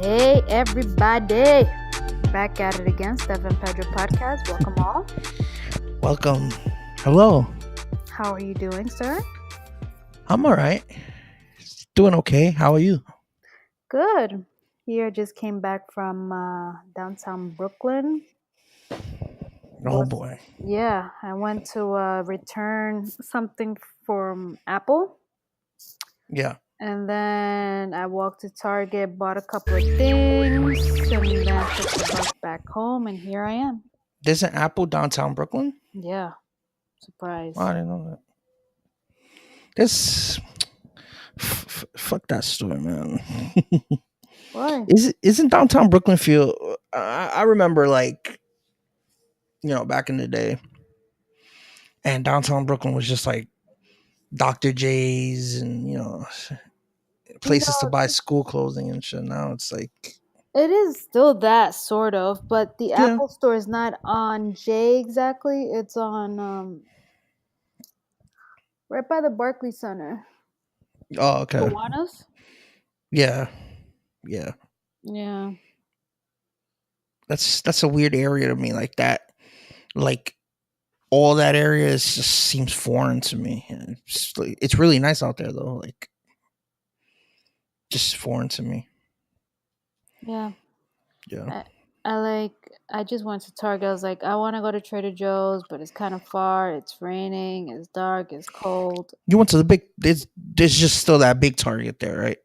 Hey everybody, back at it again, Steph and Pedro podcast. Welcome all. Welcome. Hello. How are you doing, sir? I'm all right. Doing okay. How are you? Good. Here, just came back from downtown Brooklyn. Oh boy. Yeah, I went to return something from Apple. Yeah. And then I walked to Target, bought a couple of things, and then took the bus back home, and here I am. There's an Apple downtown Brooklyn. Yeah, surprise. Oh, I didn't know that. This fuck that store, man. Why? Isn't downtown Brooklyn feel? I remember back in the day, and downtown Brooklyn was just like Dr. J's and places to buy school clothing and shit. Now it's like It is still that sort of, but the yeah. Apple store is not on J exactly. It's on right by the Barclays Center. Oh, okay. Kiwanis? Yeah. Yeah. That's a weird area to me. Like that, like all that area just seems foreign to me. It's really nice out there though. Like just foreign to me. Yeah. Yeah. I just went to Target. I was like, I want to go to Trader Joe's, but it's kind of far. It's raining. It's dark. It's cold. You went to the big. There's just still that big Target there, right?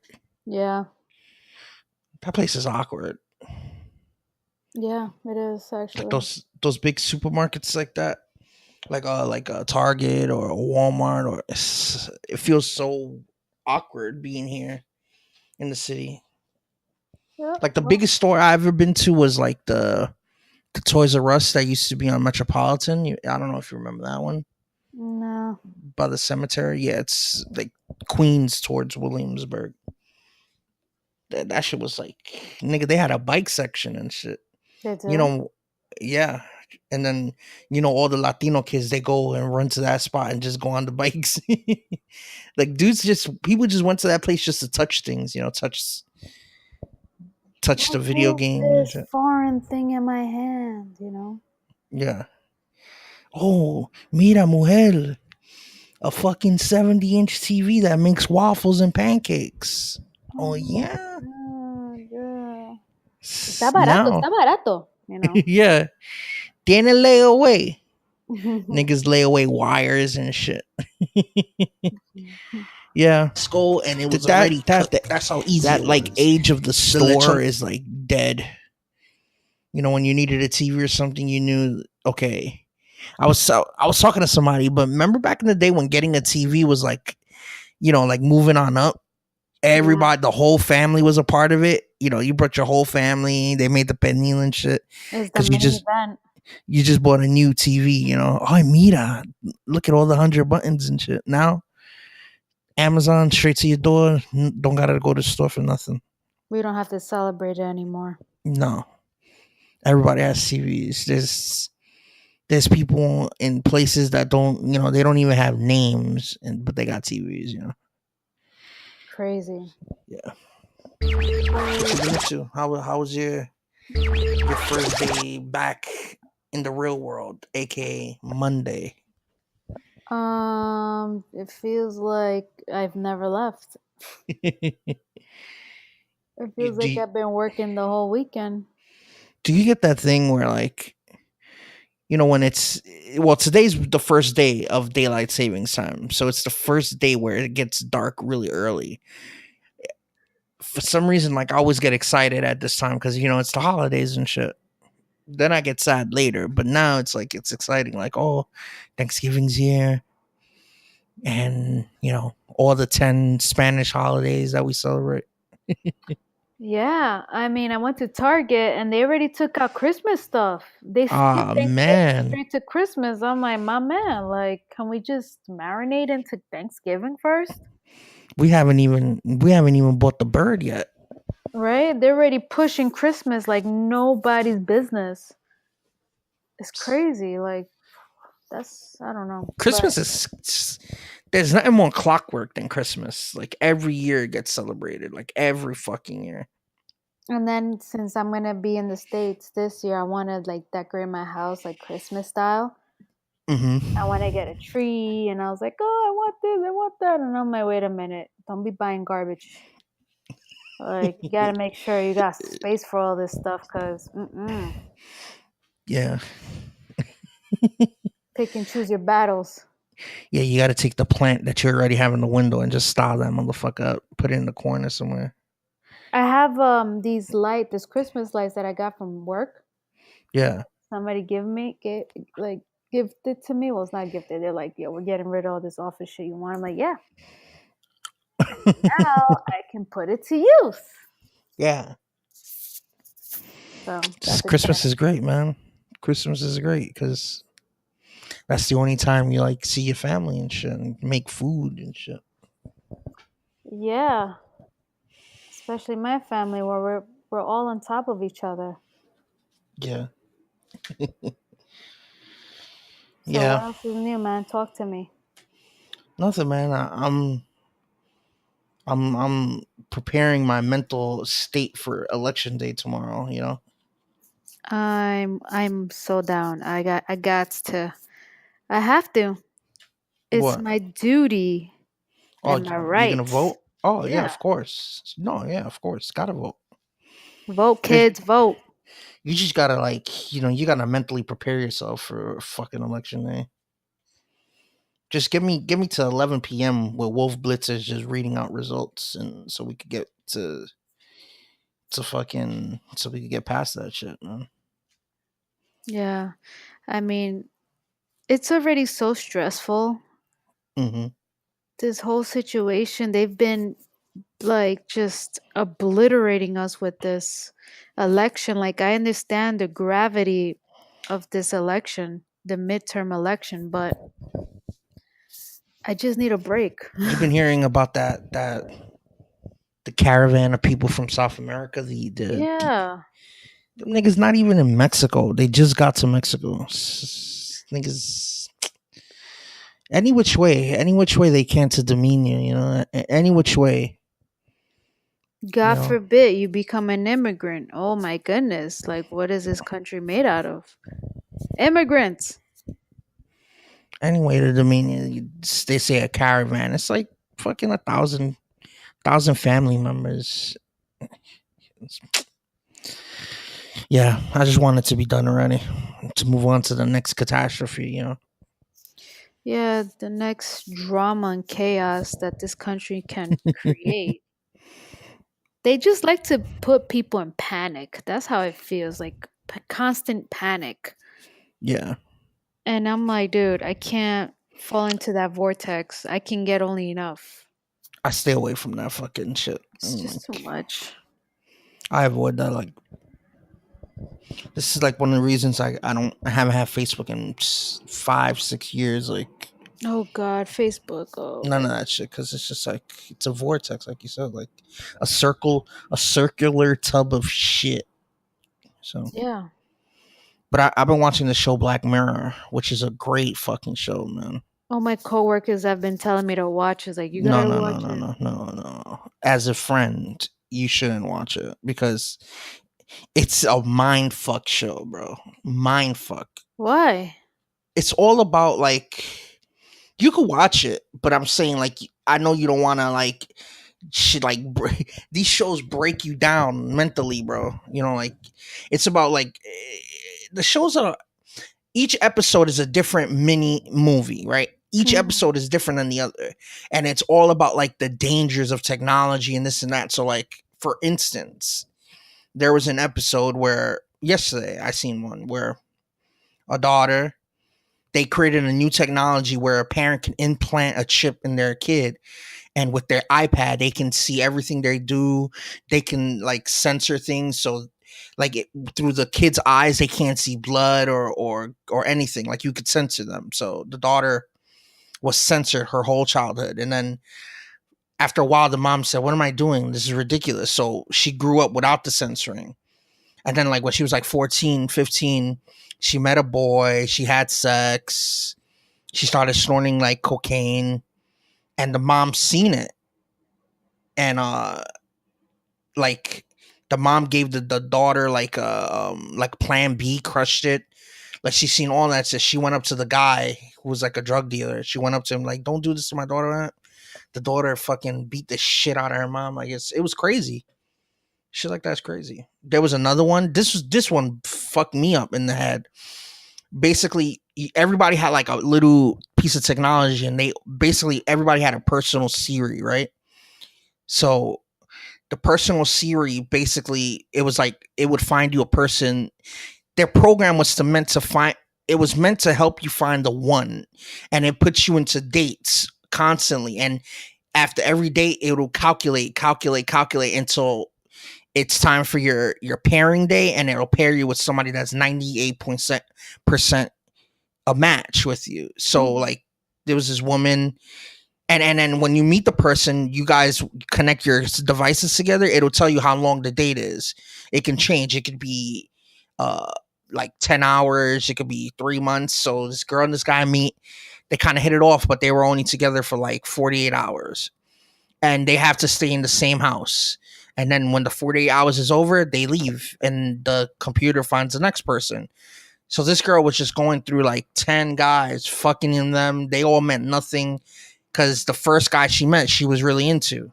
Yeah. That place is awkward. Yeah, it is actually. Like those big supermarkets like that, like a Target or a Walmart, or it feels so awkward being here in the city. Yeah, Like the biggest store I've ever been to was like the Toys R Us that used to be on Metropolitan. I don't know if you remember that one. No. By the cemetery. Yeah, it's like Queens towards Williamsburg. That shit was like, nigga, they had a bike section and shit. They do? Yeah. And then, all the Latino kids, they go and run to that spot and just go on the bikes. Like people just went to that place just to touch things, touch the video game. This foreign thing in my hand, Yeah. Oh, mira, mujer. A fucking 70-inch TV that makes waffles and pancakes. Oh, yeah. Yeah. Está barato, Yeah. Tiene layaway. Niggas lay away wires and shit. Yeah. Skull, and it was already cut. That's how easy that it like was. age of the store lechon is like dead. When you needed a TV or something, you knew, okay. I was talking to somebody, but remember back in the day when getting a TV was like, like moving on up. Everybody, the whole family was a part of it. You brought your whole family. They made the pernil and shit because you just bought a new TV. Oh, mira, look at all the 100 buttons and shit. Now, Amazon straight to your door. Don't gotta go to the store for nothing. We don't have to celebrate it anymore. No, everybody has TVs. There's people in places that don't, they don't even have names, but they got TVs. Crazy. Yeah. How was your first day back in the real world, aka Monday? It feels like I've never left. It feels like I've been working the whole weekend. Do you get that thing where like, when today's the first day of daylight savings time, so it's the first day where it gets dark really early. For some reason, like I always get excited at this time because it's the holidays and shit. Then I get sad later, but now it's like it's exciting. Like, oh, Thanksgiving's here, and all the 10 Spanish holidays that we celebrate. Yeah, I mean, I went to Target and they already took out Christmas stuff. They skipped man, straight to Christmas. I'm like, my man, like, can we just marinate into Thanksgiving first? We haven't even bought the bird yet. Right? They're already pushing Christmas like nobody's business. It's crazy. Like, I don't know. Christmas is, there's nothing more clockwork than Christmas. Like every year it gets celebrated. Like every fucking year. And then since I'm gonna be in the States this year, I want to like decorate my house like Christmas style. I want to get a tree, and I was like, oh, I want this, I want that, and I'm like, wait a minute, don't be buying garbage. Like, you gotta make sure you got space for all this stuff, cause Yeah. pick and choose your battles. Yeah, you got to take the plant that you already have in the window and just style that motherfucker up. Put it in the corner somewhere. I have these Christmas lights that I got from work. Yeah. Somebody gifted to me. Well, it's not gifted. They're like, yeah, we're getting rid of all this office shit you want. I'm like, yeah. Now I can put it to use. Yeah. So Christmas is great, man. Christmas is great because that's the only time you like see your family and shit and make food and shit. Yeah. Especially my family where we're all on top of each other. Yeah. So what else is new, man? Talk to me. Nothing, man. I'm preparing my mental state for election day tomorrow, you know. I'm so down. I have to. It's What? my duty and my right. You gonna vote? Oh yeah, of course. No, yeah, of course. Gotta vote. Vote, kids, vote. You just gotta you gotta mentally prepare yourself for fucking election day. Just give me to 11 p.m. where Wolf Blitz is just reading out results, and so we could get to fucking so we could get past that shit, man. Yeah, I mean, it's already so stressful. Mm-hmm. This whole situation, they've been like just obliterating us with this election. Like, I understand the gravity of this election, the midterm election, but I just need a break. You've been hearing about that the caravan of people from South America. Yeah. The niggas not even in Mexico. They just got to Mexico. Niggas, any which way they can to demean you. You know, any which way. God forbid you become an immigrant. Oh my goodness! Like, what is this country made out of? Immigrants. Anyway, to demean you, they say a caravan. It's like fucking 1,000 family members. Yeah, I just want it to be done already. To move on to the next catastrophe, you know. Yeah, the next drama and chaos that this country can create. They just like to put people in panic. That's how it feels, like constant panic. Yeah. And I'm like, dude, I can't fall into that vortex. I can get only enough. I stay away from that fucking shit. It's just too much. I avoid that. Like, this is like one of the reasons I haven't had Facebook in 5-6 years. Like, oh god, Facebook. Oh, none of that shit, because it's just like it's a vortex, like you said, like a circular tub of shit. So yeah. But I've been watching the show Black Mirror, which is a great fucking show, man. All my coworkers have been telling me to watch. It's like, you gotta watch it. No. As a friend, you shouldn't watch it because it's a mind fuck show, bro. Mind fuck. Why? It's all about like you could watch it, but I'm saying like I know you don't want to like shit like these shows break you down mentally, bro. You know, like it's about like the shows are each episode is a different mini movie, right? Each episode is different than the other, and it's all about like the dangers of technology and this and that. So like for instance, there was an episode where yesterday I seen one where a daughter, they created a new technology where a parent can implant a chip in their kid, and with their iPad they can see everything they do. They can like censor things, so like through the kid's eyes they can't see blood or anything. Like you could censor them. So the daughter was censored her whole childhood, and then after a while the mom said, what am I doing? This is ridiculous. So she grew up without the censoring, and then like when she was like 14, 15, she met a boy, she had sex, she started snorting like cocaine, and the mom seen it, and like The mom gave the daughter like plan B, crushed it. Like she's seen all that. So she went up to the guy who was like a drug dealer. She went up to him like, "Don't do this to my daughter." Man. The daughter fucking beat the shit out of her mom. Like it was crazy. Shit like that's crazy. There was another one. This one fucked me up in the head. Basically, everybody had like a little piece of technology, and everybody had a personal Siri, right? So the personal Siri, basically, it was like it would find you a person. Their program was meant to find. It was meant to help you find the one, and it puts you into dates constantly. And after every date, it will calculate until it's time for your pairing day, and it'll pair you with somebody that's 98% a match with you. So like there was this woman, and then when you meet the person, you guys connect your devices together. It'll tell you how long the date is. It can change. It could be like 10 hours. It could be 3 months. So this girl and this guy meet. They kind of hit it off, but they were only together for like 48 hours. And they have to stay in the same house. And then when the 48 hours is over, they leave and the computer finds the next person. So this girl was just going through like 10 guys, fucking in them. They all meant nothing because the first guy she met, she was really into.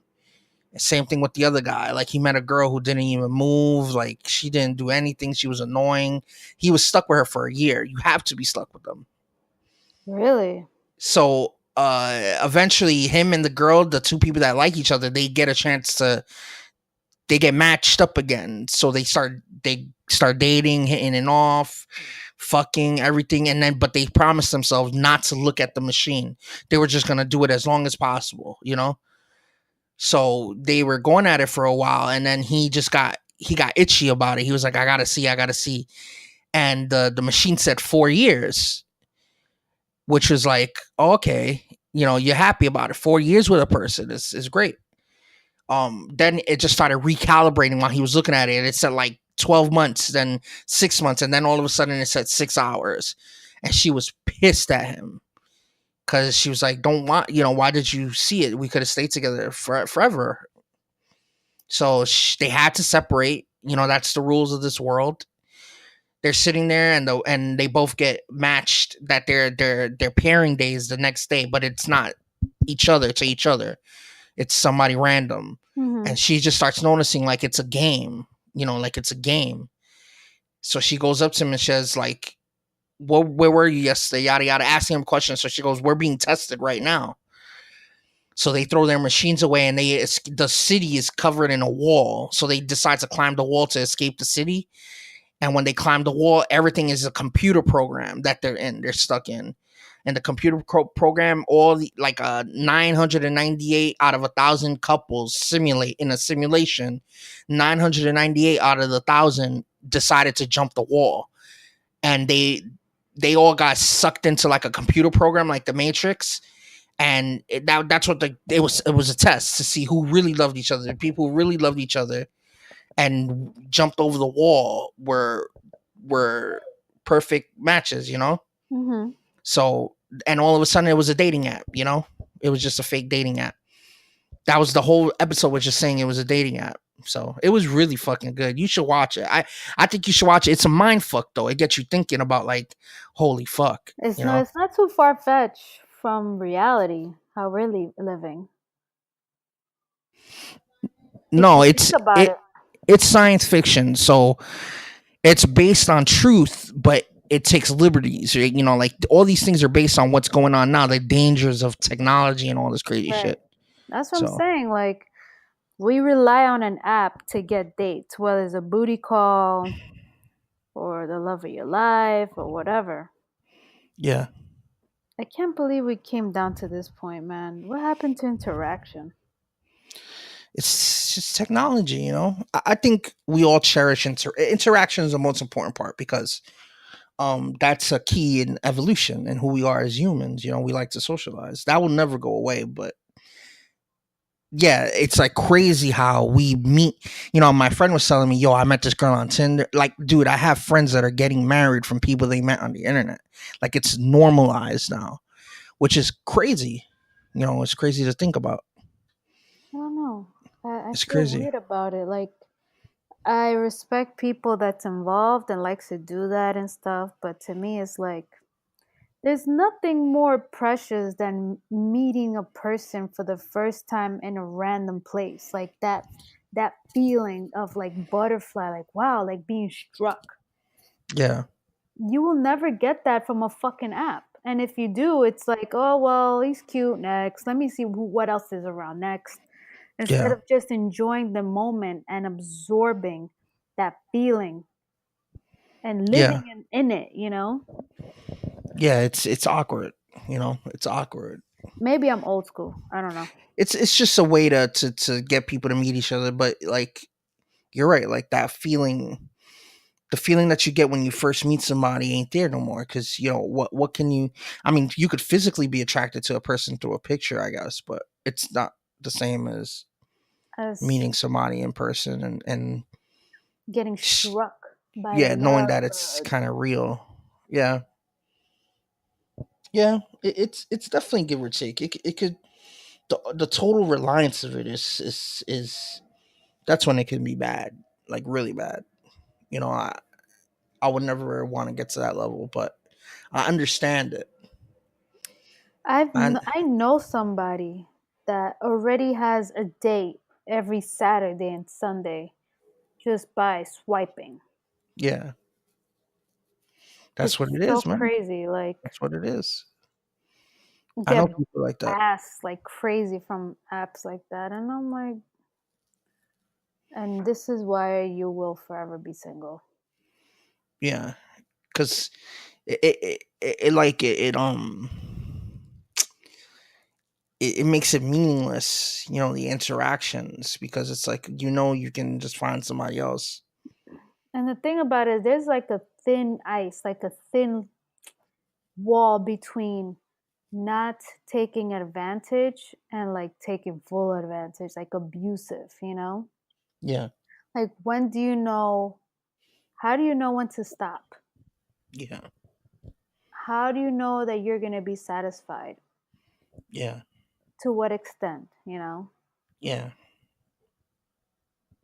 Same thing with the other guy. Like he met a girl who didn't even move. Like she didn't do anything. She was annoying. He was stuck with her for a year. You have to be stuck with them. Really? So eventually him and the girl, the two people that like each other, they get a chance to, they get matched up again. So they start dating, hitting and off, fucking everything. And then, but they promised themselves not to look at the machine. They were just going to do it as long as possible, you know? So they were going at it for a while. And then he got itchy about it. He was like, I got to see. And the machine said 4 years, which was like, oh, okay, you know, you're happy about it. 4 years with a person is great. Then it just started recalibrating while he was looking at it. It said like 12 months, then 6 months, and then all of a sudden it said 6 hours. And she was pissed at him because she was like, why did you see it? We could have stayed together forever. So they had to separate. You know, that's the rules of this world. They're sitting there and they both get matched that their pairing day is the next day, but it's not each other to each other. It's somebody random. Mm-hmm. And she just starts noticing like it's a game, like it's a game. So she goes up to him and says like, where were you yesterday? Yada, yada, asking him questions. So she goes, we're being tested right now. So they throw their machines away and the city is covered in a wall. So they decide to climb the wall to escape the city. And when they climb the wall, everything is a computer program that they're stuck in. And the computer program, all the 998 out of 1,000 couples simulate in a simulation. 998 out of the 1,000 decided to jump the wall, and they all got sucked into like a computer program, like the Matrix. And that's what it was. It was a test to see who really loved each other. The people who really loved each other and jumped over the wall were perfect matches, you know? Mm-hmm. So, and all of a sudden it was a dating app, you know? It was just a fake dating app. That was the whole episode, was just saying it was a dating app. So it was really fucking good. You should watch it. I think you should watch it. It's a mind fuck though. It gets you thinking about like, holy fuck. It's not too far fetched from reality, how we're living. No, it's science fiction, so it's based on truth, but it takes liberties. You know, like all these things are based on what's going on now, the dangers of technology and all this crazy shit. That's what I'm saying. Like, we rely on an app to get dates, whether it's a booty call or the love of your life or whatever. Yeah. I can't believe we came down to this point, man. What happened to interaction? It's just technology, you know. I think we all cherish interaction is the most important part because that's a key in evolution and who we are as humans. You know, we like to socialize. That will never go away, but yeah, it's like crazy how we meet. You know, my friend was telling me, yo, I met this girl on Tinder. Like, dude, I have friends that are getting married from people they met on the internet. Like, it's normalized now, which is crazy. You know, it's crazy to think about. I don't know. I it's feel crazy. weird about it. Like, I respect people that's involved and likes to do that and stuff, but to me it's like there's nothing more precious than meeting a person for the first time in a random place. Like that feeling of like butterfly, like wow, like being struck. Yeah. You will never get that from a fucking app. And if you do, it's like, oh well, he's cute. Next, let me see what else is around next. Instead Yeah. of just enjoying the moment and absorbing that feeling and Yeah. living in it, you know. Yeah. It's awkward. You know, it's awkward. Maybe I'm old school. I don't know. It's just a way to get people to meet each other. But like you're right, like that feeling, the feeling that you get when you first meet somebody ain't there no more. Because you know what can you? I mean, you could physically be attracted to a person through a picture, I guess, but it's not the same as As meeting somebody in person and getting struck by the yeah, knowing that love. it's kind of real. Yeah, yeah, it's definitely give or take. It could the total reliance of it is that's when it can be bad, like really bad. You know, I would never want to get to that level, but I understand it. And I know somebody that already has a date every Saturday and Sunday just by swiping. yeah, that's what It's it so is, man. crazy. Like That's what it is. I get know people like that. ass like crazy from apps like that, and I'm like, and this is why you will forever be single. Yeah, because it like it makes it meaningless, you know, the interactions, because it's like, you know, you can just find somebody else. And the thing about it, there's like a thin ice, like a thin wall between not taking advantage and like taking full advantage, like abusive, you know? Yeah, Like when do you know, how do you know when to stop? yeah, How do you know that you're going to be satisfied? yeah, To what extent, you know? yeah.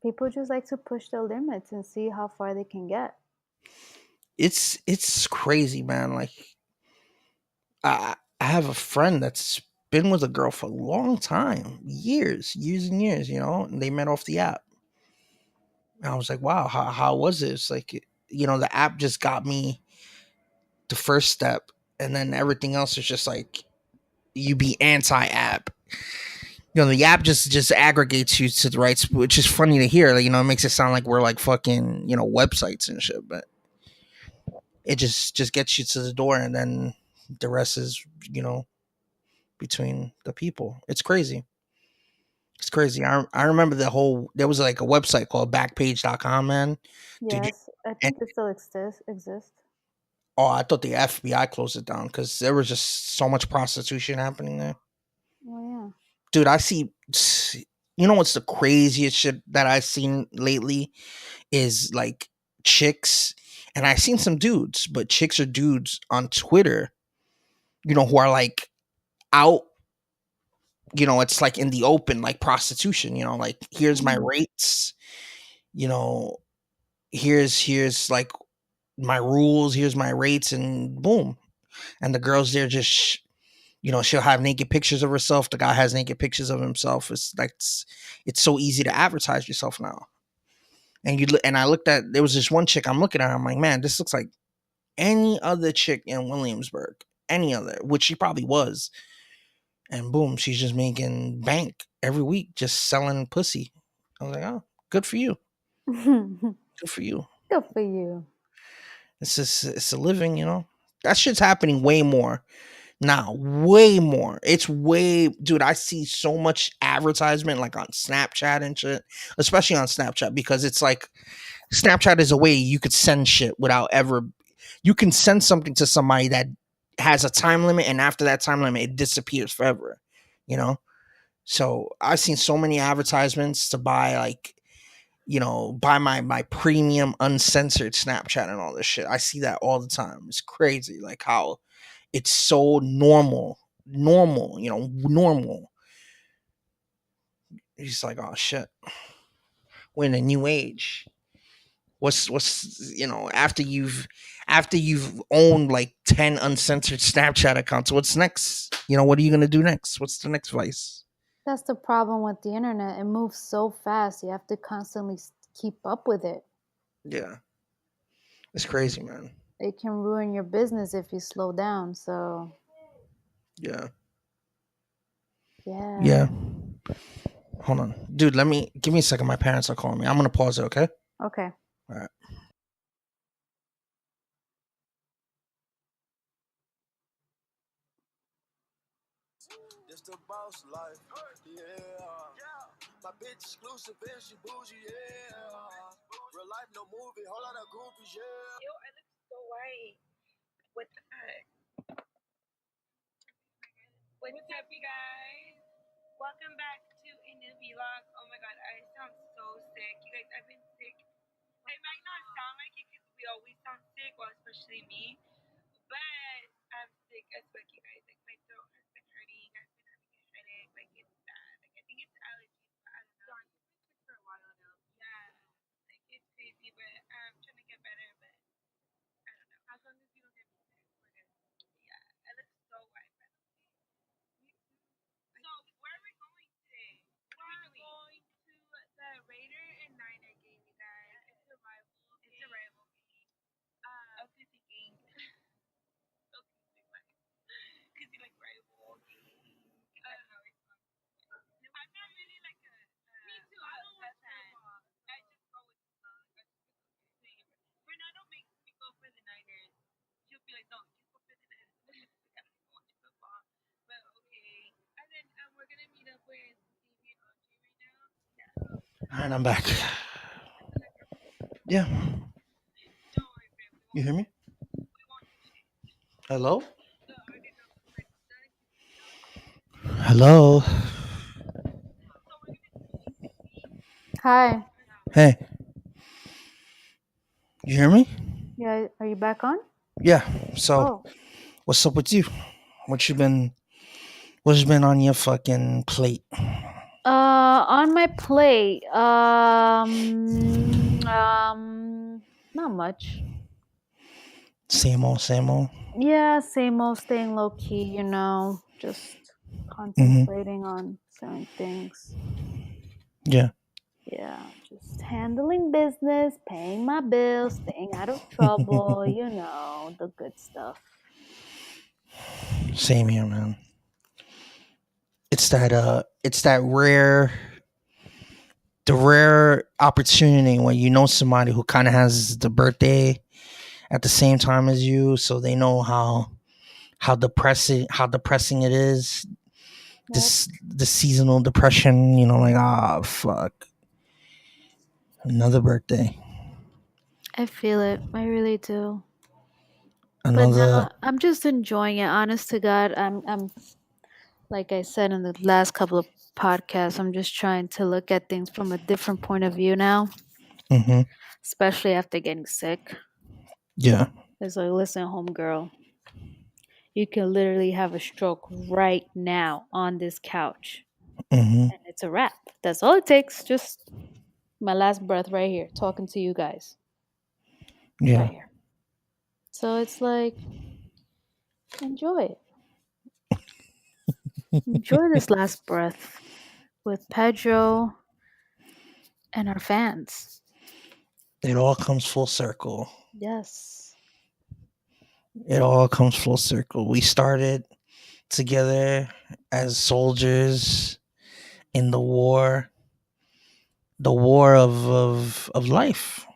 People just like to push the limits and see how far they can get. It's crazy, man. Like I have a friend that's been with a girl for a long time, years and years, you know, and they met off the app. And I was like, wow, how was this? Like, you know, the app just got me the first step, and then everything else is just like you be anti-app. You know, the app just aggregates you to the rights, which is funny to hear. Like, you know, it makes it sound like we're like fucking, you know, websites and shit, but it just gets you to the door, and then the rest is, you know, between the people. It's crazy. It's crazy. I remember there was like a website called backpage.com, man. Dude, Yes, I and think it still exists. oh, I thought the FBI closed it down because there was just so much prostitution happening there. Oh yeah. Dude, I see, you know what's the craziest shit that I've seen lately is like chicks, and I've seen some dudes, but chicks or dudes on Twitter, you know, who are like out, you know, it's like in the open, like prostitution, you know, like here's my Mhm. rates, you know, here's like my rules, here's my rates, and boom. And the girls there just, you know, she'll have naked pictures of herself. The guy has naked pictures of himself. It's like it's so easy to advertise yourself now. And and I looked at, there was this one chick I'm looking at. I'm like, man, this looks like any other chick in Williamsburg, any other, which she probably was. And boom, she's just making bank every week, just selling pussy. I was like, oh, good for you, good for you. Good for you. It's just it's a living, you know. That shit's happening way more now, way more. It's way, dude. I see so much advertisement like on Snapchat and shit, especially on Snapchat, because it's like Snapchat is a way you could send shit without ever. You can send something to somebody that has a time limit, and after that time limit, it disappears forever. You know. So I've seen so many advertisements to buy, like, you know, buy my premium uncensored Snapchat and all this shit. I see that all the time. It's crazy, like how it's so normal, you know, normal. It's like, oh shit, we're in a new age. What's after you've owned like 10 uncensored Snapchat accounts, what's next? What are you gonna do next? What's the next vice? That's the problem with the internet. It moves so fast. You have to constantly keep up with it. Yeah. It's crazy, man. It can ruin your business if you slow down. So Yeah. yeah. Yeah. Hold on. Dude, give me a second. My parents are calling me. I'm gonna pause it, okay? Okay. All right. It's the boss life, yeah. My bitch exclusive and she bougie, yeah. Real life, no movie, whole lot of groupies, yeah. Yo, I look so white. What the heck? What's up, you guys? Welcome back to a new vlog. Oh my god, I sound so sick. You guys, I've been sick. It might not sound like it because we always sound sick, well, especially me. But I'm sick as fuck, you guys. Like, my throat has been hurting. I've been having a headache. Like, it's bad. Like, I think it's allergies, but I don't know. I've been sick for a while now. Yeah. Like, it's crazy, but I'm trying to get better, but I don't know. As long as you don't get me sick, we're good. Yeah. I look so white, by the way. So, where are we going today? We're going to the Raider and Niner game, you guys. It's a rival game. It's a rival game. Okay, thinking. Because you like rival games. I don't know. It's fun. I'm not really like a. Me too. I don't watch football. I just go with the song. I just go with it. Fernando makes me go for the Niners. She'll be like, no, just go for the Niners. I don't even watch football. But okay. And then we're going to meet up with Stevie and Audrey right now. Yeah. All right, I'm back. Yeah. You hear me? Hello? Hello? Hi. Hey. You hear me? Yeah. Are you back on? Yeah. So, what's up with you? What's been on your fucking plate? On my plate, not much. Same old, same old. Yeah, same old, staying low key, just contemplating on certain things. Yeah. Yeah, just handling business, paying my bills, staying out of trouble, the good stuff. Same here, man. It's that rare opportunity when you know somebody who kind of has the birthday at the same time as you, so they know how depressing it is. Yep. The seasonal depression, like, fuck, another birthday. I feel it. I really do. Another. But now I'm just enjoying it. Honest to God, I'm like I said in the last couple of podcasts, I'm just trying to look at things from a different point of view now. Mm-hmm. Especially after getting sick. Yeah. It's like, listen, homegirl, you can literally have a stroke right now on this couch. Mm-hmm. And it's a wrap. That's all it takes. Just my last breath right here, talking to you guys. Yeah. Right here. So it's like, enjoy it. Enjoy this last breath with Pedro and our fans. It all comes full circle. Yes. It all comes full circle. We started together as soldiers in the war of life.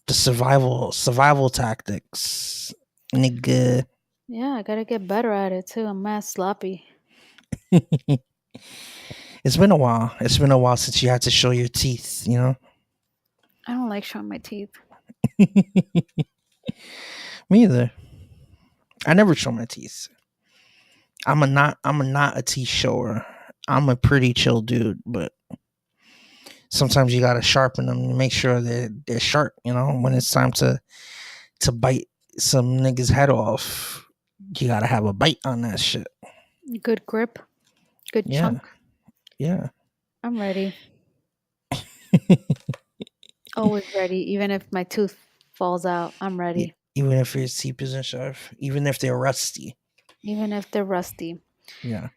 The survival tactics. Nigga. Yeah, I gotta get better at it too. I'm mad sloppy. It's been a while. It's been a while since you had to show your teeth, I don't like showing my teeth. Me either. I never show my teeth. I'm not a teeth shower. I'm a pretty chill dude, but sometimes you gotta sharpen them to make sure they're sharp, when it's time to bite some nigga's head off. You gotta have a bite on that shit. Good grip. Good Yeah. chunk. Yeah. I'm ready. Always ready. Even if my tooth falls out, I'm ready. Even if your teeth isn't sharp, even if they're rusty. Even if they're rusty. Yeah.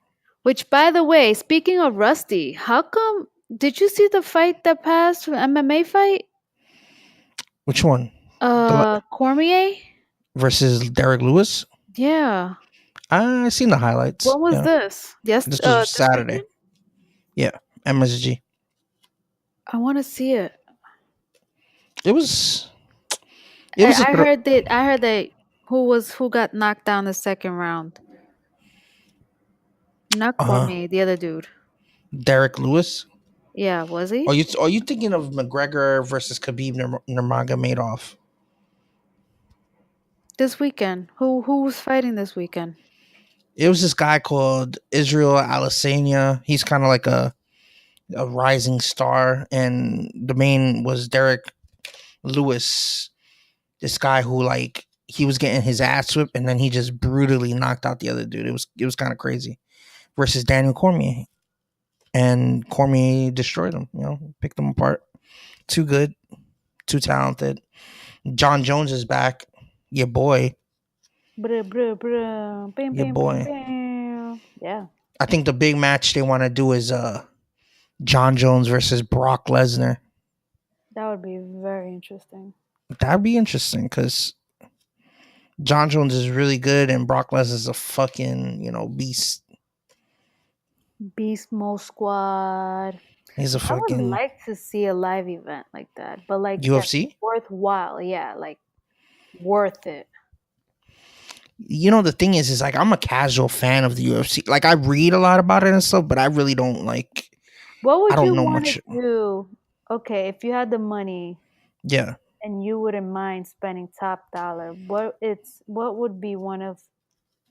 Which, by the way, speaking of rusty, how come? Did you see the fight that passed? MMA fight? Which one? Cormier Versus Derek Lewis? Yeah. I seen the highlights. When was this? Yes, this was Saturday. Weekend? Yeah, MSG. I want to see it. It was. I heard that. Who got knocked down the second round? Not Cormier, the other dude. Derek Lewis. Yeah, was he? Are you thinking of McGregor versus Khabib Nurmagomedov? This weekend. Who was fighting this weekend? It was this guy called Israel Adesanya. He's kind of like a rising star, and the main was Derek Lewis. This guy who like he was getting his ass whipped, and then he just brutally knocked out the other dude. It was kind of crazy. Versus Daniel Cormier, and Cormier destroyed him. You know, picked him apart. Too good, too talented. John Jones is back. Your boy. Your boy. Yeah. I think the big match they want to do is John Jones versus Brock Lesnar. That would be very interesting. That'd be interesting because John Jones is really good and Brock Lesnar is a fucking, beast. Beast Mode Squad. He's a fucking. I would like to see a live event like that, but like UFC? Worthwhile, yeah, like worth it. The thing is like I'm a casual fan of the UFC. Like I read a lot about it and stuff, but I really don't like. What would I don't you know want much. to do? Okay, if you had the money, yeah, and you wouldn't mind spending top dollar, what would be one of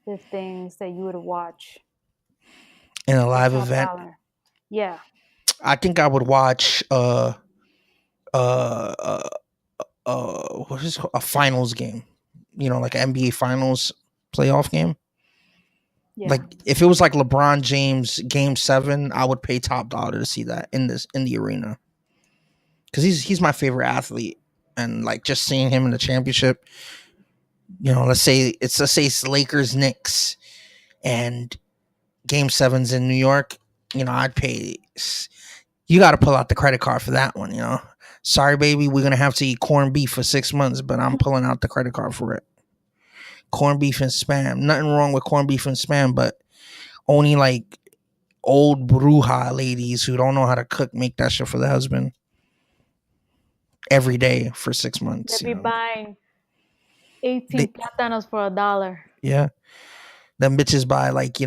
the things that you would watch in a live event? Yeah, I think I would watch what is it called? A finals game. Like an NBA finals playoff game. Yeah. Like if it was like LeBron James Game 7, I would pay top dollar to see that in the arena. Because he's my favorite athlete, and like just seeing him in the championship. Let's say it's Lakers Knicks, and Game 7's in New York. I'd pay. You got to pull out the credit card for that one. Sorry, baby, we're gonna have to eat corned beef for 6 months, but I'm pulling out the credit card for it. Corned beef and spam. Nothing wrong with corned beef and spam, but only like old bruja ladies who don't know how to cook make that shit for the husband every day for 6 months. They'd be buying 18 plátanos for $1. Yeah. Them bitches buy like,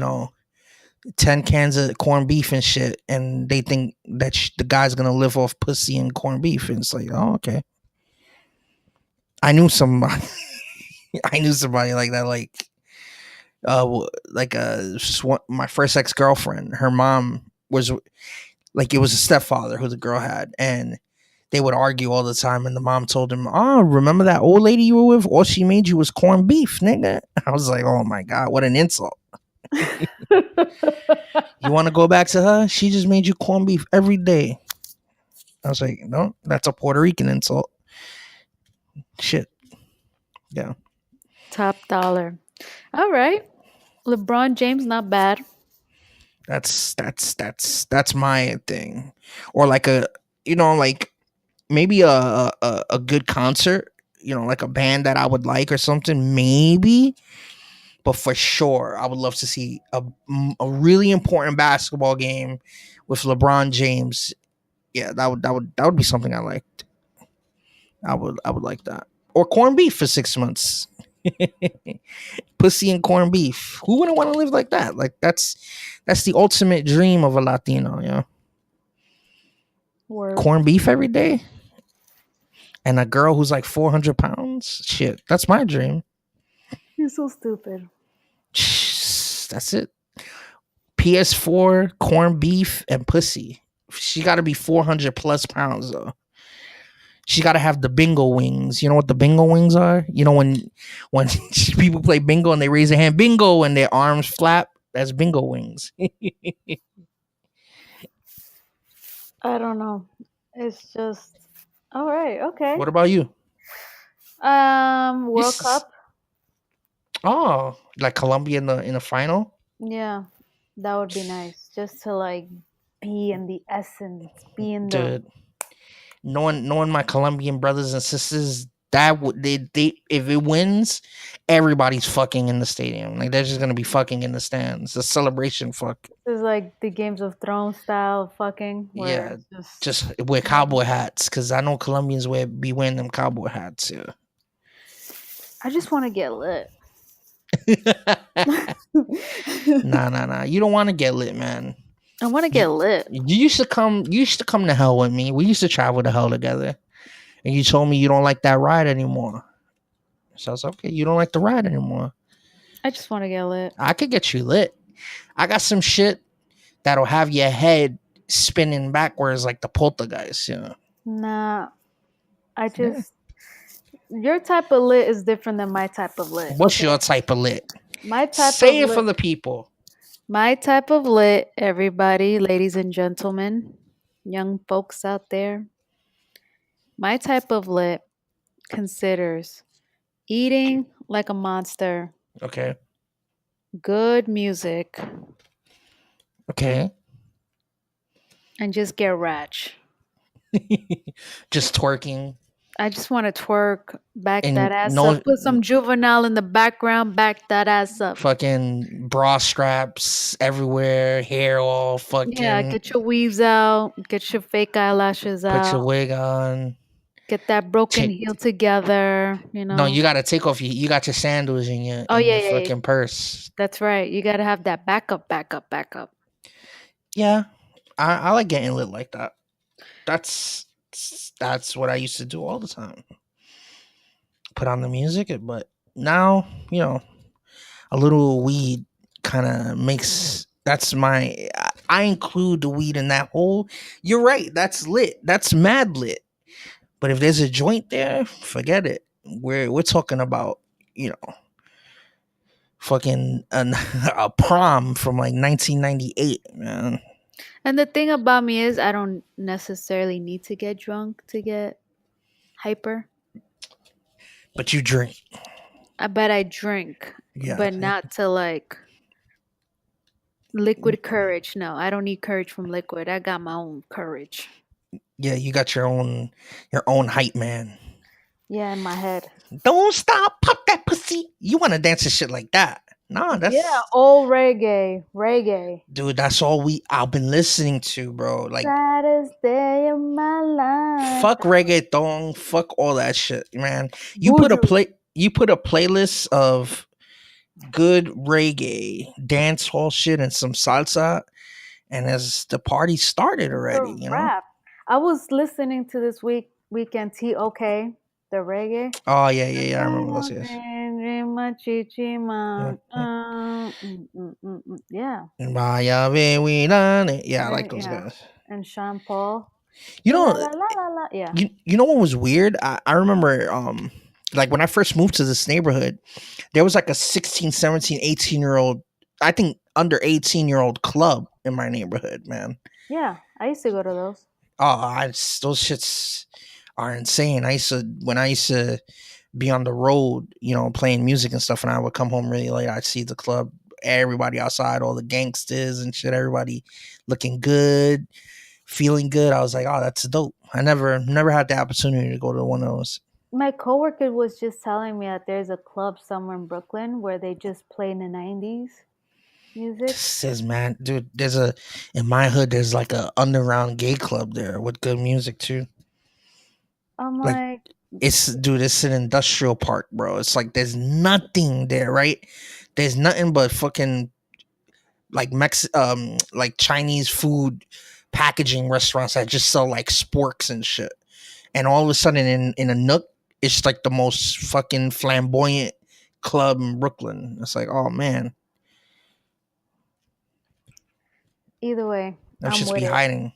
10 cans of corned beef and shit, and they think that the guy's gonna live off pussy and corned beef, and it's like, oh, okay. I knew somebody like that, my first ex-girlfriend. Her mom was like, it was a stepfather who the girl had, and they would argue all the time, and the mom told him, oh, remember that old lady you were with? All she made you was corned beef, nigga. I was like, oh my God, what an insult. You want to go back to her? She just made you corned beef every day. I was like, no, that's a Puerto Rican insult. Shit. Yeah. Top dollar. All right. LeBron James, not bad. That's my thing. Or like maybe a good concert, like a band that I would like or something, maybe. But for sure, I would love to see a really important basketball game with LeBron James. Yeah, that would be something I liked. I would like that. Or corned beef for 6 months. Pussy and corned beef. Who wouldn't want to live like that? Like that's the ultimate dream of a Latino, Word. Corned beef every day. And a girl who's like 400 pounds. Shit, that's my dream. You're so stupid. That's it. PS4, corned beef, and pussy. She got to be 400 plus pounds though. She got to have the bingo wings. You know what the bingo wings are? When people play bingo and they raise their hand, bingo, and their arms flap. That's bingo wings. I don't know. It's just All right. Okay. What about you? World Cup. Oh, like Colombia in the final? Yeah, that would be nice. Just to like be in the essence, be in the. Dude, knowing my Colombian brothers and sisters, that would they if it wins, everybody's fucking in the stadium. Like they're just gonna be fucking in the stands. A celebration fuck. This is like the Games of Thrones style fucking, where Yeah, it's just wear cowboy hats because I know Colombians be wearing them cowboy hats. Yeah. I just want to get lit. Nah. You don't want to get lit, man. I want to get lit. You used to come. You used to come to hell with me. We used to travel to hell together, and you told me you don't like that ride anymore. So I was like, okay. You don't like the ride anymore. I just want to get lit. I could get you lit. I got some shit that'll have your head spinning backwards like the poltergeist. You know. Nah, I just your type of lit is different than my type of lit. What's your type of lit? My type Say of it for lit. the people. My type of lit, everybody, ladies and gentlemen, young folks out there. My type of lit considers eating like a monster, Okay. good music, Okay. and just get ratch. Just twerking. I just want to twerk, back And that ass up, put some Juvenile in the background, back that ass up. Fucking bra straps everywhere, hair all fucking. Yeah, get your weaves out, get your fake eyelashes out. Put your wig on. Get that broken heel together, you know. No, you gotta take off you got your sandals in your fucking purse. That's right. You gotta have that backup. Yeah. I like getting lit like that. That's what I used to do all the time. Put on the music, but now, a little weed kind of makes that's my I include the weed in that whole. You're right, that's lit. That's mad lit. But if there's a joint there, forget it. We're talking about, fucking a prom from like 1998, man. And the thing about me is I don't necessarily need to get drunk to get hyper. But you drink. I bet I drink. Yeah. But not to like liquid courage. No, I don't need courage from liquid. I got my own courage. Yeah, you got your own hype man. Yeah, in my head. Don't stop, pop that pussy. You want to dance to shit like that? No, that's old reggae. Dude, that's all I've been listening to, bro. Like saddest day of my life. Fuck reggaeton, fuck all that shit, man. You put a playlist of good reggae, dance hall shit, and some salsa, and as the party started already, you know. Rap. I was listening to this weekend T.O.K. the reggae. Oh yeah, I remember those guys. Yeah. Yeah, I like those guys. And Sean Paul. You know, yeah. You know what was weird? I remember like when I first moved to this neighborhood, there was like a 16, 17, 18-year-old, I think under 18-year-old club in my neighborhood, man. Yeah, I used to go to those. Oh, those shits are insane. When I used to be on the road, playing music and stuff, and I would come home really late, I'd see the club, everybody outside, all the gangsters and shit, everybody looking good, feeling good. I was like, oh, that's dope. I never had the opportunity to go to one of those. My coworker was just telling me that there's a club somewhere in Brooklyn where they just play in the 90s music. Says, man, dude, in my hood, there's like a underground gay club there with good music too. I'm like it's an industrial park, bro. It's like there's nothing there, right? There's nothing but fucking like like Chinese food packaging restaurants that just sell like sporks and shit. And all of a sudden in a nook, it's like the most fucking flamboyant club in Brooklyn. It's like, oh man. Either way, I'm just be hiding.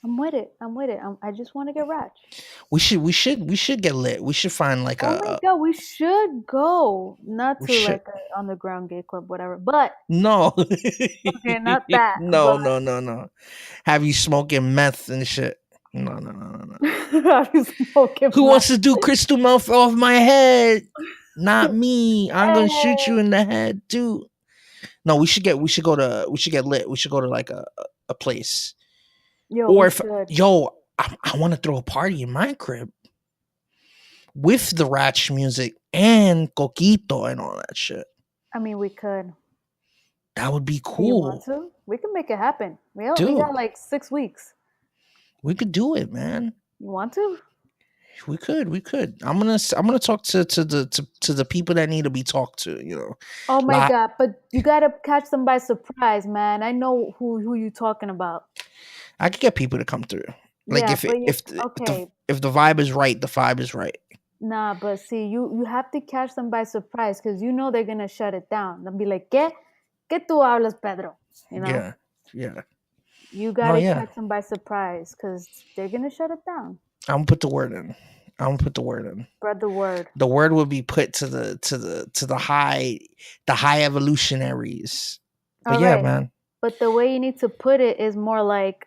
I'm with it. I just want to get ratch. We should get lit. We should find like oh my god, we should go. Not to like an underground gay club, whatever. But no. Okay, not that. No. Have you smoking meth and shit? No. Who wants to do crystal mouth off my head? Not me. I'm gonna shoot you in the head too. No, we should get lit. We should go to like a place. Or if I want to throw a party in my crib with the ratch music and coquito and all that shit. I mean, we could. That would be cool. You want to? We can make it happen. We got like 6 weeks. We could do it, man. You want to? We could. I'm gonna talk to the people that need to be talked to. You know. Oh my god! But you gotta catch them by surprise, man. I know who you talking about. I could get people to come through. Like if the vibe is right, the vibe is right. Nah, but see, you have to catch them by surprise because you know they're gonna shut it down. They'll be like, ¿Qué tú hablas, Pedro? You know. Yeah. You gotta catch them by surprise because they're gonna shut it down. I'm gonna put the word in. Spread the word. The word will be put to the high evolutionaries. But yeah, man. But the way you need to put it is more like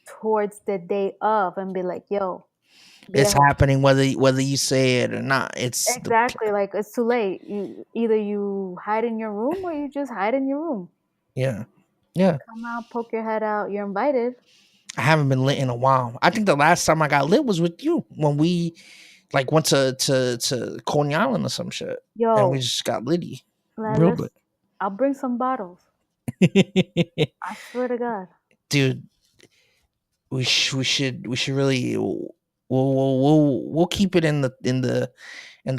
towards the day of and be like, yo. It's happening whether you say it or not. It's exactly like it's too late. Either you hide in your room or you just hide in your room. Yeah. Come out, poke your head out. You're invited. I haven't been lit in a while. I think the last time I got lit was with you when we like went to Coney Island or some shit. Yo, and we just got litty. Real lit. I'll bring some bottles. I swear to God, dude. We should really. We'll keep it in the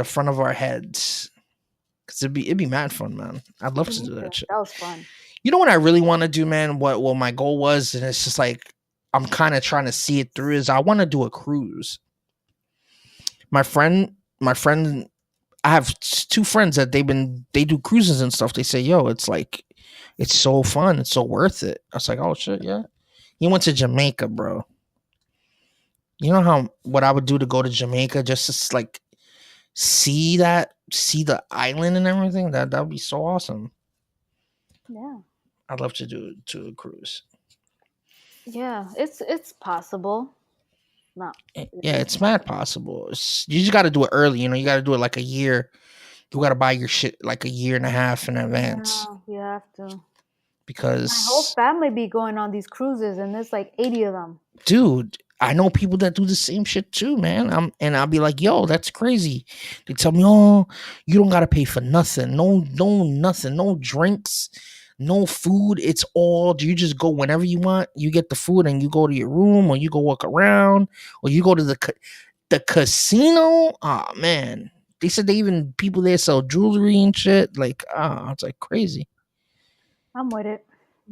front of our heads because it'd be mad fun, man. I'd love to do that shit. That was fun. You know what I really want to do, man? What my goal was, and it's just like I'm kind of trying to see it through. Is I want to do a cruise. My friend, I have 2 friends that they do cruises and stuff. They say, yo, it's so fun, it's so worth it. I was like, oh shit, yeah. He went to Jamaica, bro. You know what I would do to go to Jamaica just to like see the island and everything? That would be so awesome. Yeah. I'd love to do a cruise. Yeah, it's possible. No. Yeah, it's mad possible. You just got to do it early, you know. You got to do it like a year. You got to buy your shit like a year and a half in advance. Yeah, you have to. Because my whole family be going on these cruises and there's like 80 of them. Dude, I know people that do the same shit too, man. And I'll be like, yo, that's crazy. They tell me, oh, you don't gotta pay for nothing. No nothing. No drinks, no food. It's all, you just go whenever you want. You get the food and you go to your room, or you go walk around, or you go to the casino. Oh man. They said people there sell jewelry and shit. Like, it's like crazy. I'm with it.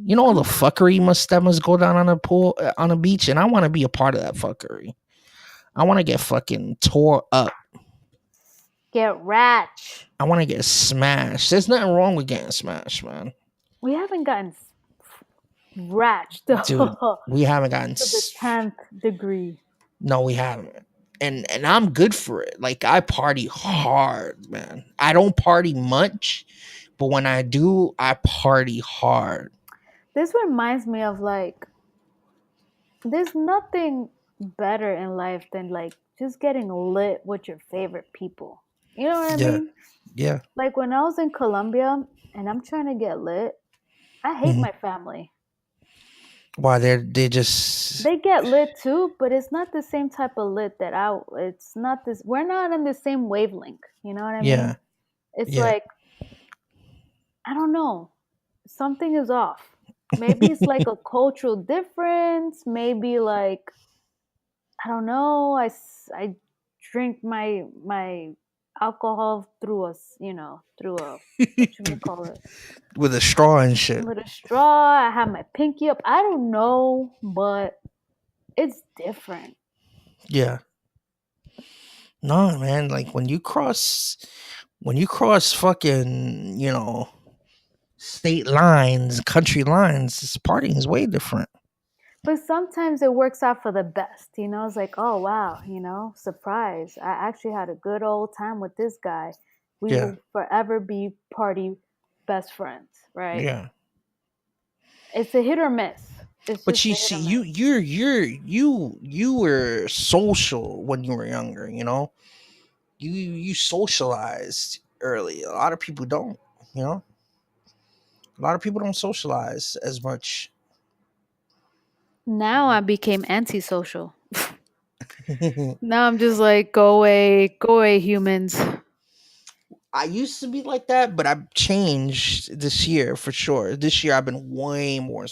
You know all the fuckery must go down on a pool on a beach, and I want to be a part of that fuckery. I want to get fucking tore up. Get ratch. I want to get smashed. There's nothing wrong with getting smashed, man. We haven't gotten ratched, though. Dude, we haven't gotten to the 10th degree. No, we haven't. And I'm good for it. Like, I party hard, man. I don't party much, but when I do, I party hard. This reminds me of like, there's nothing better in life than like just getting lit with your favorite people. You know what I mean? Yeah. Like when I was in Colombia and I'm trying to get lit, I hate my family. Why? They get lit too, but it's not the same type of lit it's not this. We're not in the same wavelength. You know what I mean? It's like, I don't know, something is off. Maybe it's like a cultural difference. Maybe like, I don't know. I drink my alcohol through a what you call it, with a straw and shit. With a straw, I have my pinky up. I don't know, but it's different. Yeah. No, man. Like when you cross fucking, state lines, country lines, this partying is way different. But sometimes it works out for the best, It's like, oh wow, surprise! I actually had a good old time with this guy. We will forever be party best friends, right? Yeah. It's a hit or miss. It's But just you a hit see, or miss. you were social when you were younger. You know, you socialized early. A lot of people don't. You know, a lot of people don't socialize as much. Now I became antisocial. Now I'm just like, go away, humans. I used to be like that, but I've changed this year for sure. This year I've been way more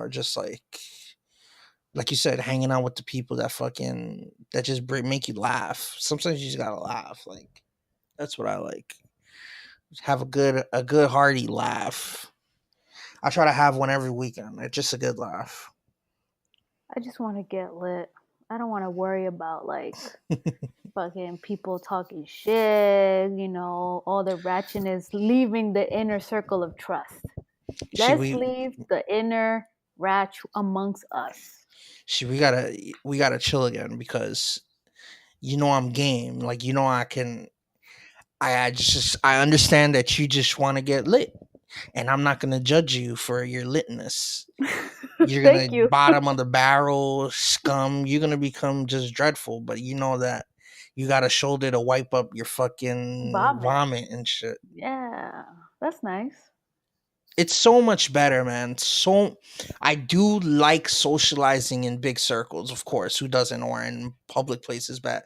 just like you said, hanging out with the people that just make you laugh. Sometimes you just gotta laugh. Like that's what I like. Have a good hearty laugh. I try to have one every weekend. It's just a good laugh. I just want to get lit. I don't want to worry about like fucking people talking shit, all the ratchetness leaving the inner circle of trust. She Let's we leave the inner rat amongst us. she we gotta chill again because I'm game. Like I can. I understand that you just want to get lit, and I'm not gonna judge you for your litness. You're gonna Thank you. bottom of the barrel scum. You're gonna become just dreadful, but you know that you got a shoulder to wipe up your fucking Vomit. vomit and shit. Yeah, that's nice. It's so much better, man. So I do like socializing in big circles, of course. Who doesn't? Or in public places, but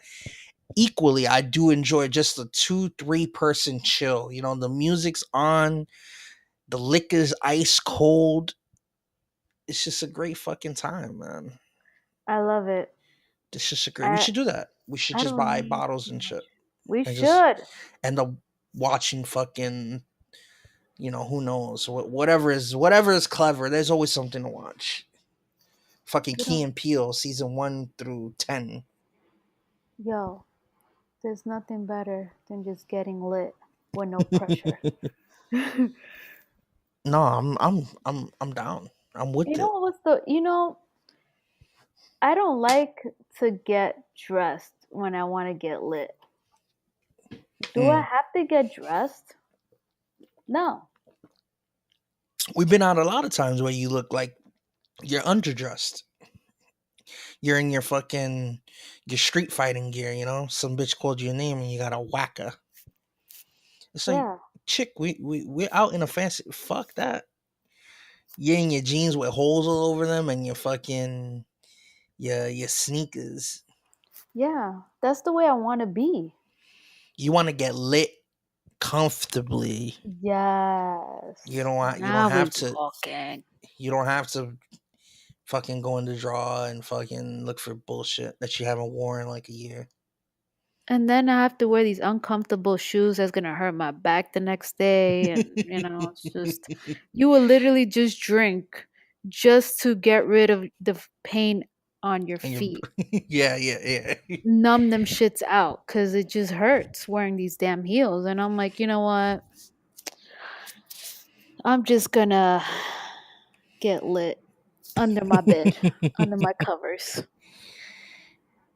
equally, I do enjoy just a 2-3 person chill. The music's on, the liquor's ice cold. It's just a great fucking time, man. I love it. It's just a great. We I should do that. We should I just don't buy need bottles too and much. shit, We and just should. end up watching fucking. Who knows? Whatever is clever. There's always something to watch. Fucking You Key don't. and Peele season 1 through 10. Yo, there's nothing better than just getting lit with no pressure. You No, I'm down. I'm with know it. what's I don't like to get dressed when I want to get lit. Do I Mm. have to get dressed? No. We've been out a lot of times where you look like you're underdressed. You're in your street fighting gear. Some bitch called you a name and you got a whacker. It's like, Yeah. chick, we're out in a fancy. Fuck that. You're in your jeans with holes all over them and your sneakers. Yeah. That's the way I want to be. You want to get lit comfortably. Yes. You don't Now we're have to. talking. You don't have to fucking go in the drawer and fucking look for bullshit that you haven't worn in like a year. And then I have to wear these uncomfortable shoes that's gonna hurt my back the next day. And it's just you will literally just drink just to get rid of the pain on your And you, feet. yeah. Numb them shits out because it just hurts wearing these damn heels. And I'm like, you know what? I'm just gonna get lit under my bed, under my covers.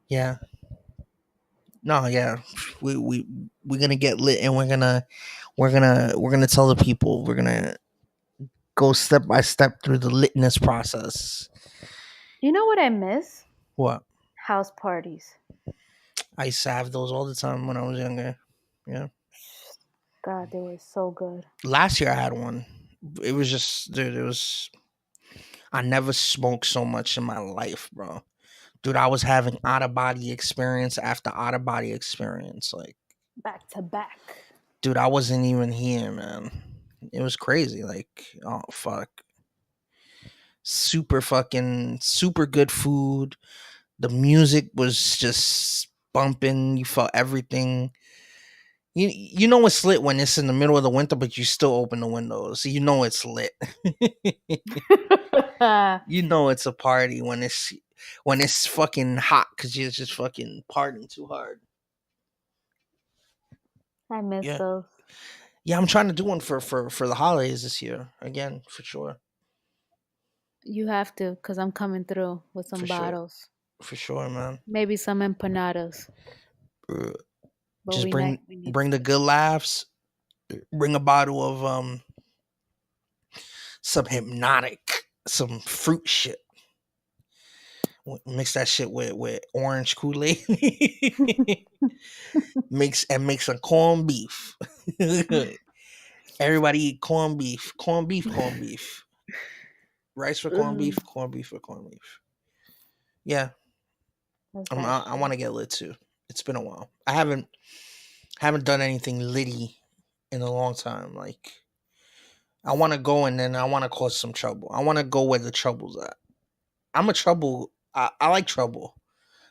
Yeah. No, yeah. We're gonna get lit and we're gonna tell the people we're gonna go step by step through the litness process. You know what I miss? What? House parties. I used to have those all the time when I was younger. Yeah. God, they were so good. Last year I had one. It was just, dude, I never smoked so much in my life, bro. Dude, I was having out of body experience after out of body experience. Like, Back to back. dude, I wasn't even here, man. It was crazy. Like, oh, fuck. Super good food. The music was just bumping. You felt everything. You know it's lit when it's in the middle of the winter, but you still open the windows. So you know it's lit. You know it's a party when it's fucking hot because you're just fucking partying too hard. I miss Yeah, those. yeah. I'm trying to do one for the holidays this year again for sure. You have to, because I'm coming through with For some sure, bottles. for sure, man. Maybe some empanadas. Uh, But Just we need bring the to. good laughs. Bring a bottle of some hypnotic, some fruit shit. Mix that shit with orange Kool-Aid. Make some corned beef. Everybody eat corned beef. Corned beef. Rice for corned beef for corned beef. Yeah. I want to get lit too. It's been a while. I haven't done anything litty in a long time. Like, I want to go and then I want to cause some trouble. I want to go where the trouble's at. I'm a trouble. I like trouble.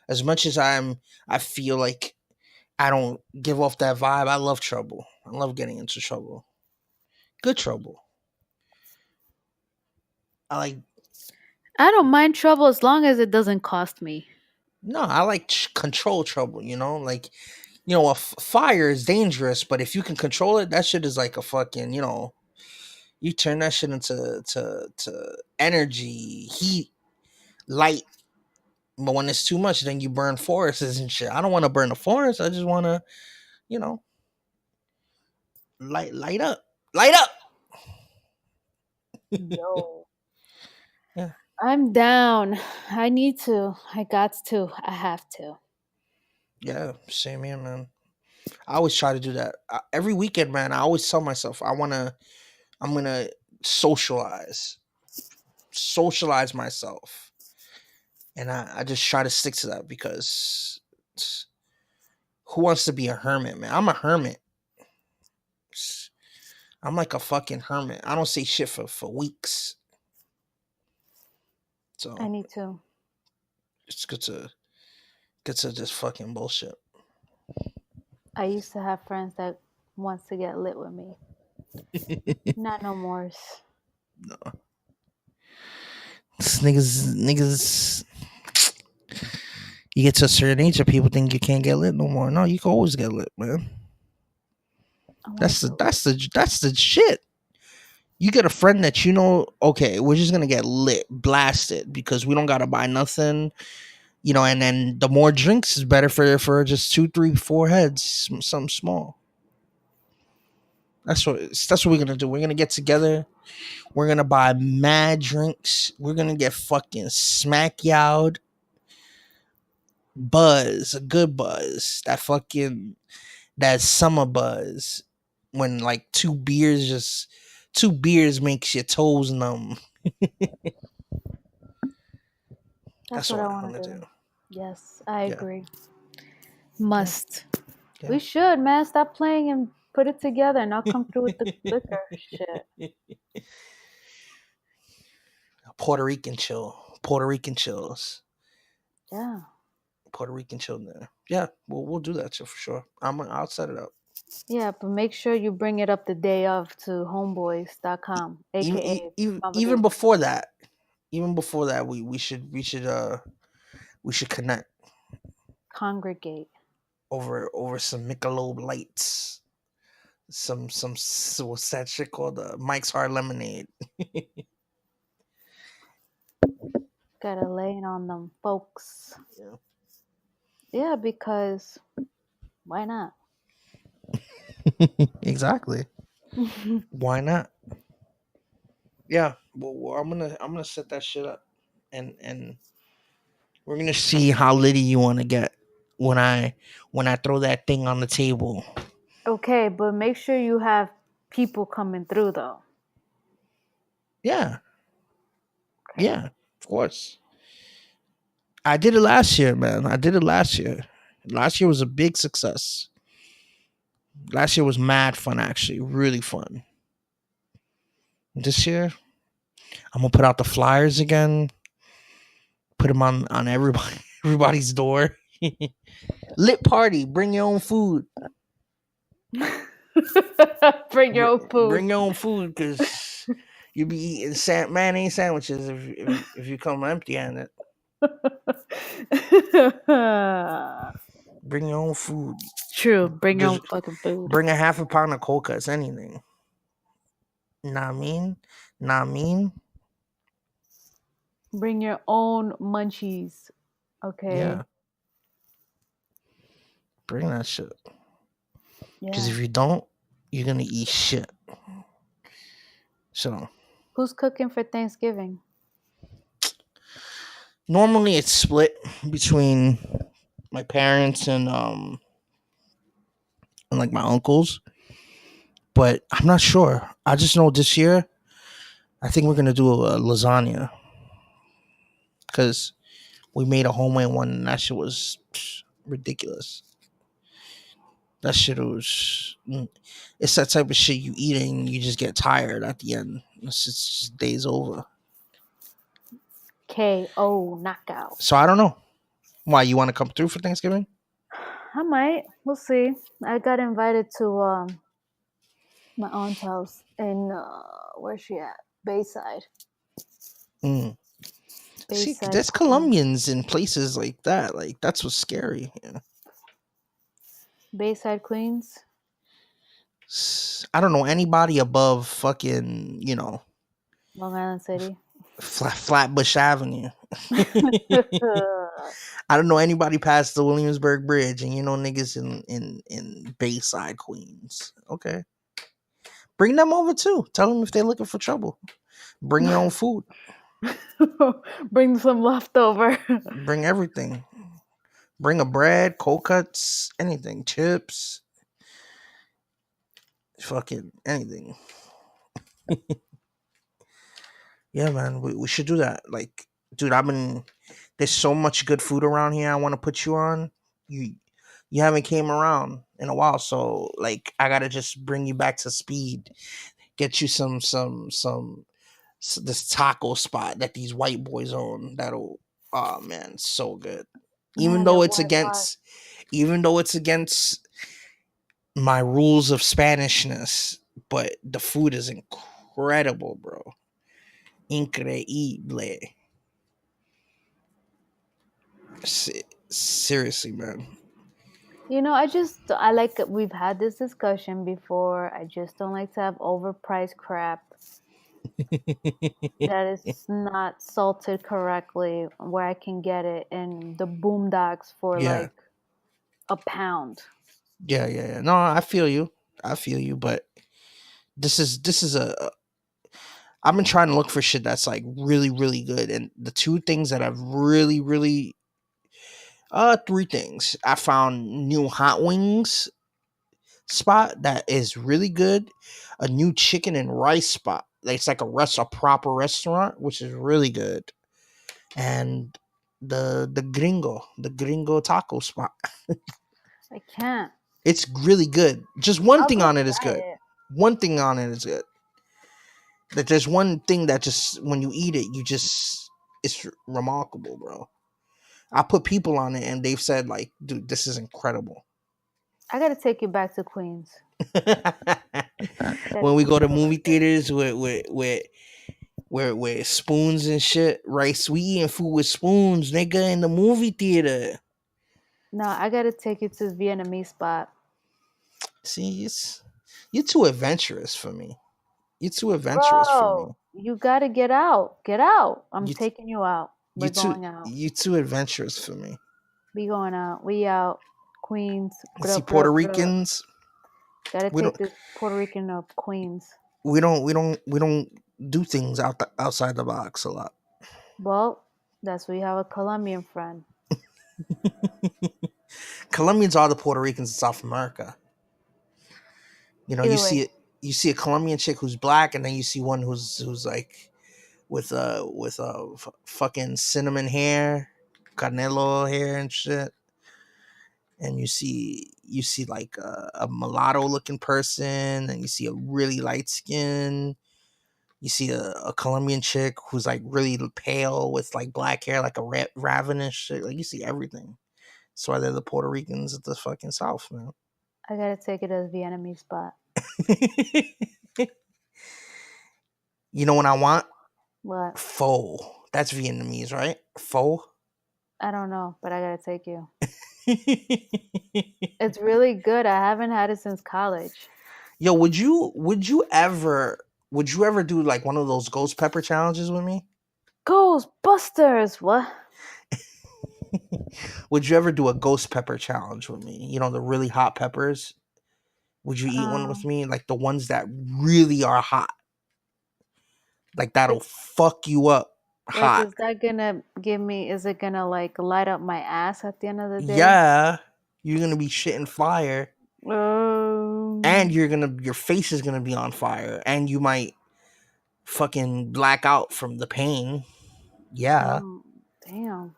As much as I feel like I don't give off that vibe. I love trouble. I love getting into trouble. Good trouble. I don't mind trouble as long as it doesn't cost me. No, I like control trouble. Like, a fire is dangerous, but if you can control it, that shit is like a fucking, you turn that shit into to energy, heat, light. But when it's too much, then you burn forests and shit. I don't want to burn the forest. I just want to, light up. Yo. Yeah. I'm down. I need to. I got to. I have to. Yeah, same here, man. I always try to do that. Every weekend, man, I always tell myself I'm gonna socialize myself. And I just try to stick to that because who wants to be a hermit, man? I'm a hermit. I'm like a fucking hermit. I don't say shit for weeks. So I need to. It's good to just fucking bullshit. I used to have friends that wants to get lit with me. Not no more. No. Niggas. You get to a certain age, and people think you can't get lit no more. No, you can always get lit, man. That's the shit. You get a friend that okay, we're just gonna get lit, blasted, because we don't gotta buy nothing, and then the more drinks is better for just 2, 3, 4 heads, something small. That's what we're gonna do. We're gonna get together. We're gonna buy mad drinks. We're gonna get fucking smack yowed. Buzz, a good buzz. That summer buzz. When like 2 beers makes your toes numb. That's what I want to do. Yes, I agree. Must. Yeah. We should, man. Stop playing and put it together, and I'll come through with the liquor shit. Puerto Rican chills. Yeah. Puerto Rican chill there. Yeah, we'll do that shit for sure. I'll set it up. Yeah, but make sure you bring it up the day of to homeboys.com, aka even before that. We should connect. Congregate over some Michelob lights. Some what's that shit called? Mike's Hard Lemonade. Gotta lay it on them folks. Yeah, because why not? Exactly. Why not? Yeah. Well, I'm gonna set that shit up, and we're gonna see how litty you want to get when I throw that thing on the table. Okay, but make sure you have people coming through though. Yeah. Okay. Yeah, of course. I did it last year, man. Last year was a big success. Last year was mad fun, actually. Really fun. This year, I'm gonna put out the flyers again. Put them on everybody's door. Lit party. Bring your own food. Bring your own food. Bring your own food, because you be eating mayonnaise sandwiches if you come empty-handed. Bring your own food. True. Bring your own fucking food. Bring a half a pound of coca. It's anything. Nah, mean. Bring your own munchies. Okay. Yeah. Bring that shit. Because if you don't, you're gonna eat shit. So. Who's cooking for Thanksgiving? Normally, it's split between my parents and like my uncles, but I'm not sure. I just know this year, I think we're gonna do a lasagna because we made a homemade one and that shit was ridiculous. That shit was. It's that type of shit you eat and you just get tired at the end. It's just days over. KO knockout. So I don't know. Why you want to come through for Thanksgiving? I might. We'll see. I got invited to my aunt's house in where's she at? Bayside. See, Bayside, there's Queens. Colombians in places like that. Like that's what's scary. Yeah. Bayside, Queens. I don't know anybody above fucking Long Island City. Flatbush Avenue. I don't know anybody past the Williamsburg Bridge, and niggas in Bayside, Queens. Okay, bring them over too. Tell them if they're looking for trouble. Bring your own food. Bring some leftover. Bring everything. Bring a bread, cold cuts, anything, chips, fucking anything. Yeah, man, we should do that. Like, dude, there's so much good food around here. I want to put you on. You haven't came around in a while, so like I gotta just bring you back to speed. Get you some this taco spot that these white boys own. Oh man, so good. Even though it's against my rules of Spanishness, but the food is incredible, bro. Increíble. Seriously, man. I like, we've had this discussion before. I just don't like to have overpriced crap that is not salted correctly, where I can get it in the boondocks for like £1. Yeah. No, I feel you, but this is I've been trying to look for shit that's like really, really good, and the two things that I've really, really, three things. I found new hot wings spot that is really good, a new chicken and rice spot. It's like a proper restaurant, which is really good, and the gringo taco spot. I can't. It's really good. Just one thing on it is good. One thing on it is good. That there's one thing that just when you eat it, it's remarkable, bro. I put people on it and they've said like, dude, this is incredible. I gotta take you back to Queens. When we go to movie theaters with spoons and shit, right? We eating food with spoons, nigga, in the movie theater. No, I gotta take you to the Vietnamese spot. See, you're too adventurous for me. You're too adventurous for me. You gotta get out. Get out. I'm taking you out. We're going out. You're too adventurous for me. We going out. We out. Queens. See Puerto Ricans. Gotta take this Puerto Rican of Queens. We don't do things outside the box a lot. Well, that's why you have a Colombian friend. Colombians are the Puerto Ricans in South America. You see a Colombian chick who's black, and then you see one who's like with fucking cinnamon hair, canelo hair and shit. And you see like a mulatto looking person, and you see a really light skin. You see a Colombian chick who's like really pale with like black hair, like a ravenous shit. Like you see everything. That's why they're the Puerto Ricans of the fucking South, man. I gotta take it as Vietnamese spot. You know what I want? What? Pho. That's Vietnamese, right? Pho? I don't know, but I gotta take you. It's really good. I haven't had it since college. Yo, would you ever do like one of those ghost pepper challenges with me? Ghostbusters, what? Would you ever do a ghost pepper challenge with me? The really hot peppers. Would you eat one with me? Like the ones that really are hot. Like that'll fuck you up Like, hot. is that gonna give me? Is it gonna like light up my ass at the end of the day? Yeah, you're gonna be shitting fire, and Um, your face is gonna be on fire, and you might fucking black out from the pain. Yeah. oh, damn.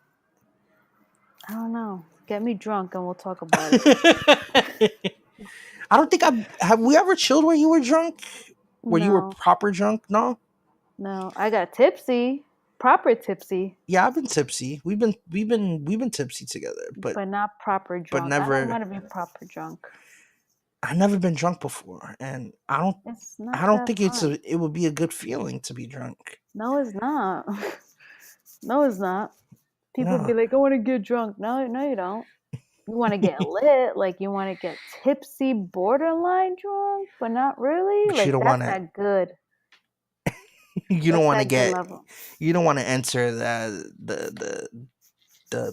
I don't know. Get me drunk and we'll talk about it. I don't think have we ever chilled when you were drunk? Where you were No, proper drunk? No. no. I got tipsy, proper tipsy, Yeah, I've been tipsy. We've been tipsy together, but not proper drunk. I don't never. want to be proper drunk. I've never been drunk before, and It's I not don't that think fun. it would be a good feeling to be drunk. No, it's not. No, it's not. People No, be like, I want to get drunk. No, no, you don't. You want to get lit, like you want to get tipsy, borderline drunk, but not really. but you Like don't want that's to. that good. You don't That's want to that good get. level. You don't want to enter the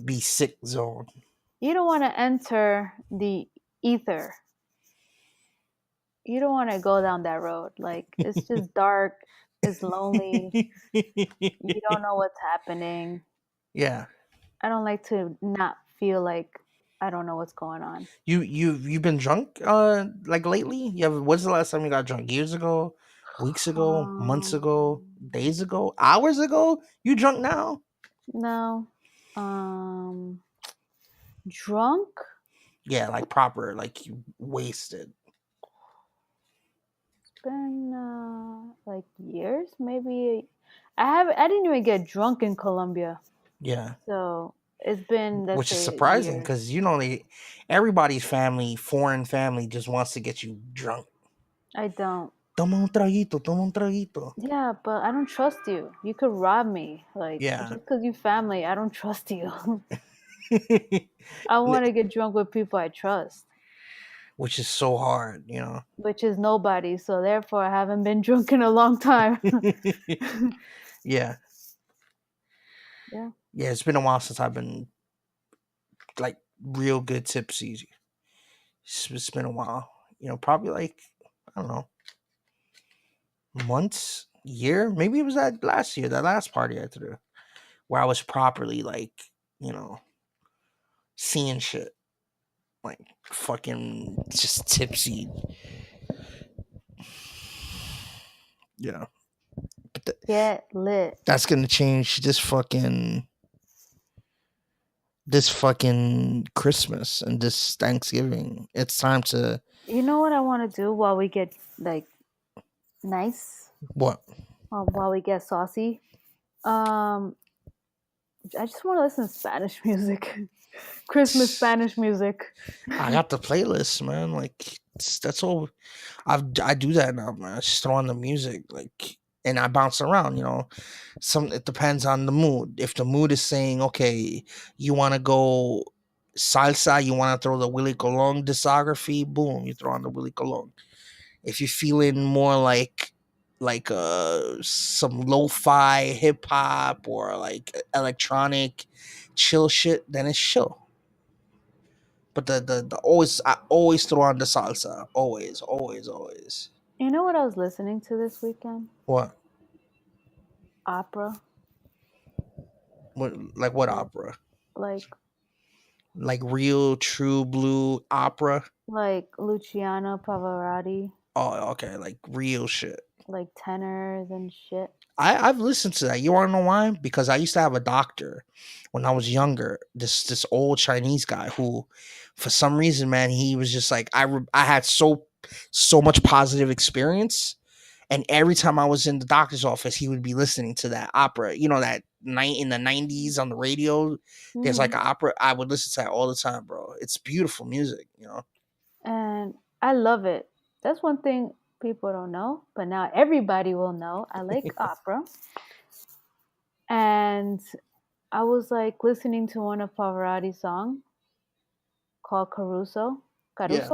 be sick zone. You don't want to enter the ether. You don't want to go down that road. Like it's just dark. It's lonely. You don't know what's happening. Yeah. I don't like to not feel like I don't know what's going on. You've been drunk like lately? When's the last time you got drunk? Years ago? Weeks ago? Months ago? Days ago? Hours ago? You drunk now? No. Drunk? Yeah, like proper, like you wasted. It's been like years, maybe. I didn't even get drunk in Colombia. Yeah. So it's been, let's Which is say, surprising years. because everybody's family, foreign family, just wants to get you drunk. I don't. Toma un traguito, toma un traguito. Yeah, but I don't trust you. You could rob me. Like, Yeah. just because you family, I don't trust you. I want to get drunk with people I trust. Which is so hard, you know. Which is nobody. So therefore, I haven't been drunk in a long time. Yeah. Yeah. Yeah, it's been a while since I've been like real good tipsy. It's been a while. You know, probably like, I don't know, months, year. Maybe it was that last year, that last party I threw, where I was properly like, you know, seeing shit. Like fucking just tipsy. Yeah. But Get lit. that's gonna change this fucking Christmas and this Thanksgiving. It's time to. You know what I want to do while we get like nice? What? While we get saucy? I just want to listen to Spanish music. Christmas Spanish music. I got the playlist, man. Like that's all. I do that now, man. I just throw on the music, like, and I bounce around. You know, it depends on the mood. If the mood is saying, okay, you want to go salsa, you want to throw the Willie Colon discography, boom, you throw on the Willie Colon. If you're feeling more like some lo-fi hip hop or like electronic chill shit, then it's chill. But I always throw on the salsa. Always, always, always. You know what I was listening to this weekend? What? Opera. What opera? Like Real true blue opera? Like Luciano Pavarotti. Oh, okay, like real shit. Like tenors and shit. I've listened to that. You want to know why? Because I used to have a doctor when I was younger. This old Chinese guy who, for some reason, man, he was just like I had so much positive experience, and every time I was in the doctor's office, he would be listening to that opera. You know, that night in the 90s on the radio. There's like an opera. I would listen to that all the time, bro. It's beautiful music, you know. And I love it. That's one thing people don't know, but now everybody will know. I like opera. And I was like listening to one of Pavarotti's songs called Caruso. Yeah.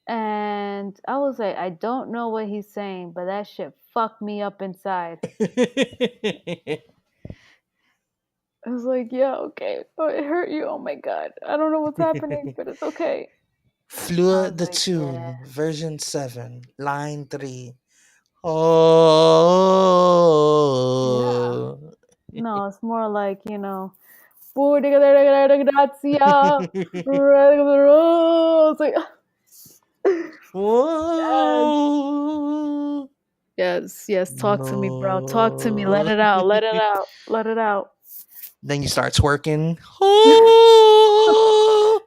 And I was like, I don't know what he's saying, but that shit fucked me up inside. I was like, yeah, okay. Oh, it hurt you. Oh my God. I don't know what's happening, but it's okay. Fleur de Tune, version 7, line 3. Oh. Yeah. No, it's more like, you know, grazia. It's like, Whoa. yes, talk to me, bro. Talk to me. Let it out. Let it out. Let it out. Then you start twerking. Oh.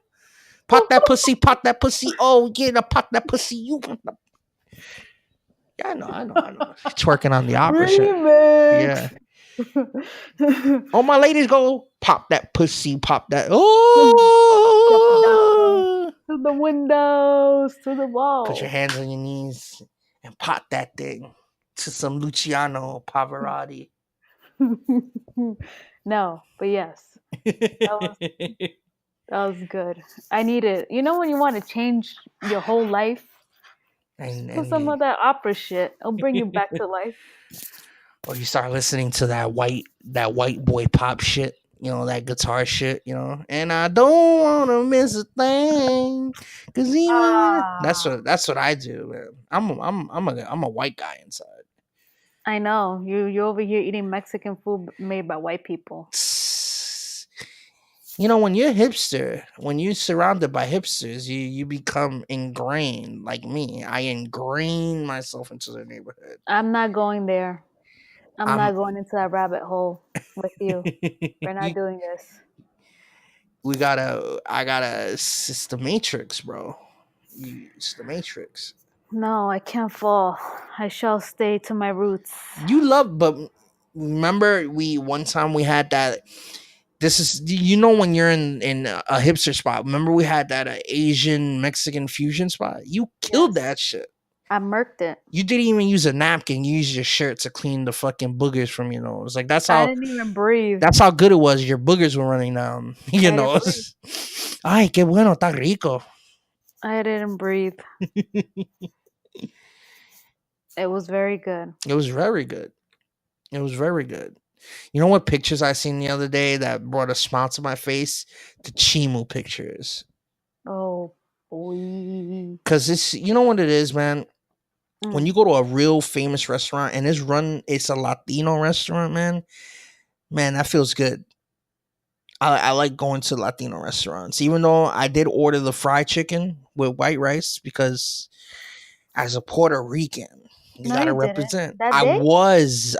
Pop that pussy, pop that pussy. Oh, yeah, pop that pussy. You want the... Yeah, I know. Twerking on the opera shit. Yeah. Remix. All my ladies go, pop that pussy, pop that. Step it down Oh. to the windows, to the Put your wall. hands on your knees and pop that thing to some Luciano Pavarotti. No, but yes, that was good. I need it. You know when you want to change your whole life? Put some of that opera shit. It'll bring you back to life. Or you start listening to that white boy pop shit, that guitar shit, and I don't wanna miss a thing, cause even when that's what I do, man. I'm a white guy inside. I know you're over here eating Mexican food made by white people. When you're a hipster, when you're surrounded by hipsters, you become ingrained like me. I ingrain myself into the neighborhood. I'm not going there. I'm not going into that rabbit hole with you. We're not doing this. I gotta it's the Matrix, bro. It's the Matrix. No, I can't fall. I shall stay to my roots. But remember one time we had that. This is when you're in a hipster spot. Remember we had that Asian Mexican fusion spot. You killed that shit. I murked it. You didn't even use a napkin. You used your shirt to clean the fucking boogers from your nose. Like that's how. I didn't even breathe. That's how good it was. Your boogers were running down your nose. Ay, qué bueno, está rico. I didn't breathe. It was very good. It was very good. It was very good. You know what pictures I seen the other day that brought a smile to my face? The Chimu pictures. Oh, boy. Because it's, you know what it is, man? When you go to a real famous restaurant and it's a Latino restaurant, man, that feels good. I like going to Latino restaurants, even though I did order the fried chicken with white rice because as a Puerto Rican, you gotta represent. I was.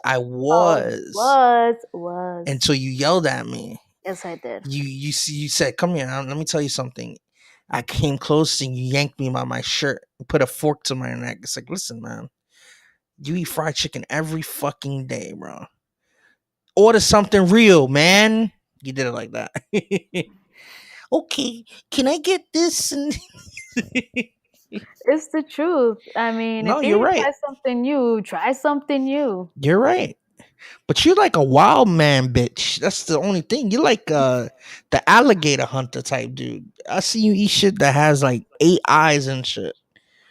Until you yelled at me. Yes, I did. You said, "Come here. Let me tell you something." I came close and you yanked me by my shirt and put a fork to my neck. It's like, listen, man, you eat fried chicken every fucking day, bro. Order something real, man. You did it like that. Okay, can I get this? It's the truth. I mean, no, if you try something new, try something new. You're right. But you're like a wild man, bitch. That's the only thing. You're like the alligator hunter type dude. I see you eat shit that has like 8 eyes and shit.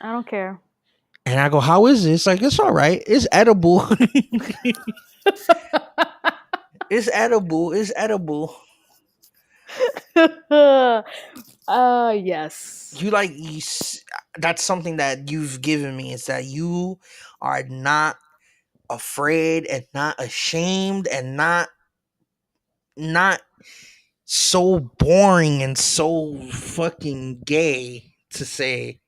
I don't care. And I go, how is it? It's like, it's all right. It's edible. It's edible. It's edible. Yes. That's something that you've given me, is that you are not afraid and not ashamed and not so boring and so fucking gay to say,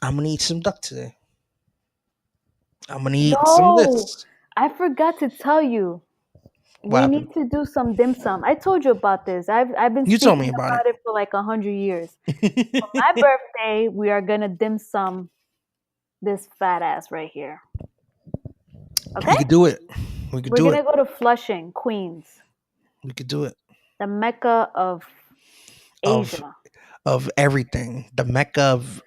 I'm gonna eat some duck today. I'm gonna eat some of this. I forgot to tell you. We need to do some dim sum. I told you about this. I've been speaking about it for like 100 years. For my birthday, we are gonna dim sum this fat ass right here. Okay? We could do it. We're gonna go to Flushing, Queens. We could do it. The Mecca of Asia. Of everything. The Mecca of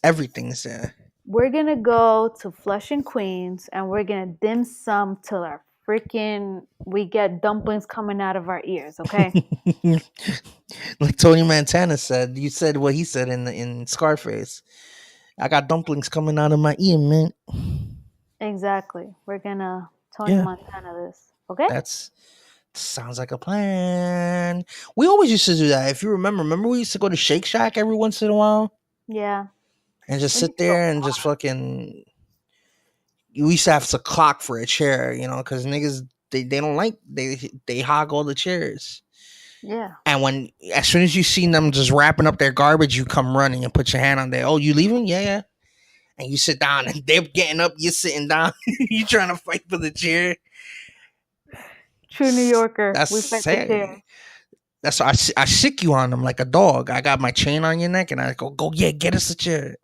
everything's there. We're gonna go to Flushing, Queens, and we're gonna dim sum till our we get dumplings coming out of our ears, okay? Like Tony Montana said. You said what he said in Scarface. I got dumplings coming out of my ear, man. Exactly. We're gonna Tony Montana this, okay? Sounds like a plan. We always used to do that. If you remember we used to go to Shake Shack every once in a while? Yeah. And just sit there and just fucking we used to have to clock for a chair, because niggas they don't like they hog all the chairs. Yeah. And as soon as you see them just wrapping up their garbage, you come running and put your hand on there. Oh, you leaving? Yeah, yeah. And you sit down, and they're getting up. You're sitting down. You trying to fight for the chair. True New Yorker. That's We fight for chair. That's why I sick you on them like a dog. I got my chain on your neck, and I go, yeah, get us a chair.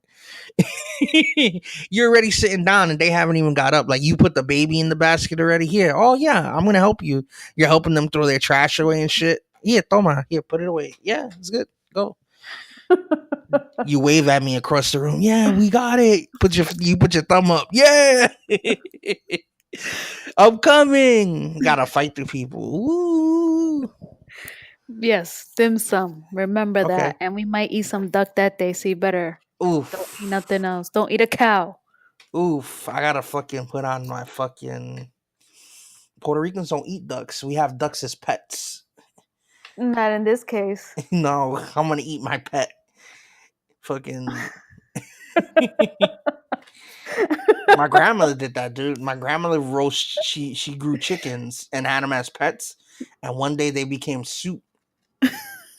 You're already sitting down, and they haven't even got up. Like, you put the baby in the basket already. Here, oh yeah, I'm gonna help you. You're helping them throw their trash away and shit. Here, toma. Here, put it away. Yeah, it's good. Go. You wave at me across the room. Yeah, we got it. You put your thumb up. Yeah. I'm coming. Gotta fight through people. Ooh. Yes, dim sum. Remember that. And we might eat some duck that day, so you better don't eat nothing else. Don't eat a cow. Oof. I gotta fucking put on my fucking... Puerto Ricans don't eat ducks. We have ducks as pets. Not in this case. No, I'm gonna eat my pet. Fucking... My grandmother did that, dude. My grandmother she grew chickens and had them as pets, and one day they became soup. I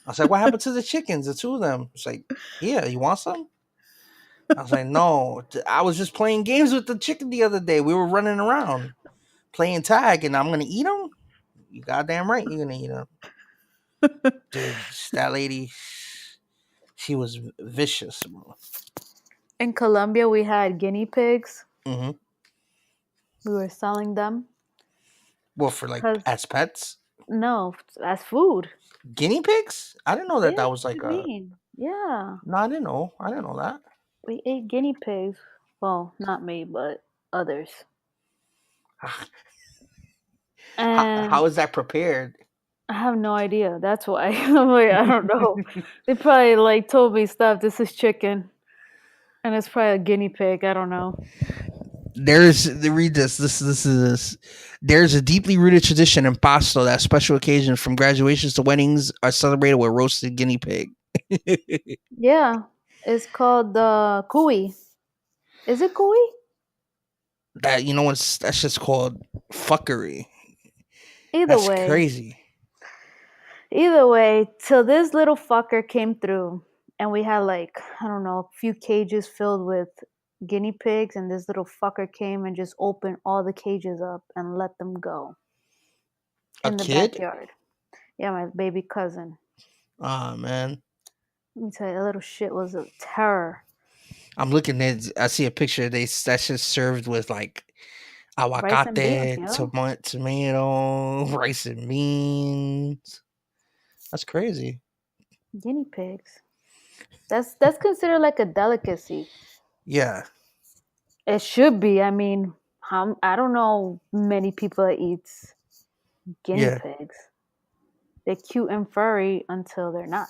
was like, what happened to the chickens? The two of them. It's like, yeah, you want some? I was like, no. I was just playing games with the chicken the other day. We were running around playing tag, and I'm gonna eat them? You goddamn right, you're gonna eat them. Dude, that lady, she was vicious, bro. In Colombia, we had guinea pigs. Mm-hmm. We were selling them. Well, for like as pets? No, as food. Guinea pigs? I didn't know that that was like a... Yeah. No, I didn't know. I didn't know that. We ate guinea pigs. Well, not me, but others. And how is that prepared? I have no idea. That's why. I'm like, I don't know. They probably like told me stuff. This is chicken. And it's probably a guinea pig. I don't know. There's a deeply rooted tradition in Pasto that special occasions from graduations to weddings are celebrated with roasted guinea pig. Yeah. It's called the cuy. Is it cuy? That that's just called fuckery. That's crazy. Either way, till this little fucker came through, and we had like, I don't know, a few cages filled with guinea pigs, and this little fucker came and just opened all the cages up and let them go. In the backyard. Yeah, my baby cousin. Oh, man. Let me tell you, that little shit was a terror. I'm looking at, I see a picture, that's just served with like aguacate, tomato, rice and beans. That's crazy. Guinea pigs. That's considered like a delicacy. Yeah. It should be. I mean, I don't know many people that eats guinea pigs. They're cute and furry until they're not.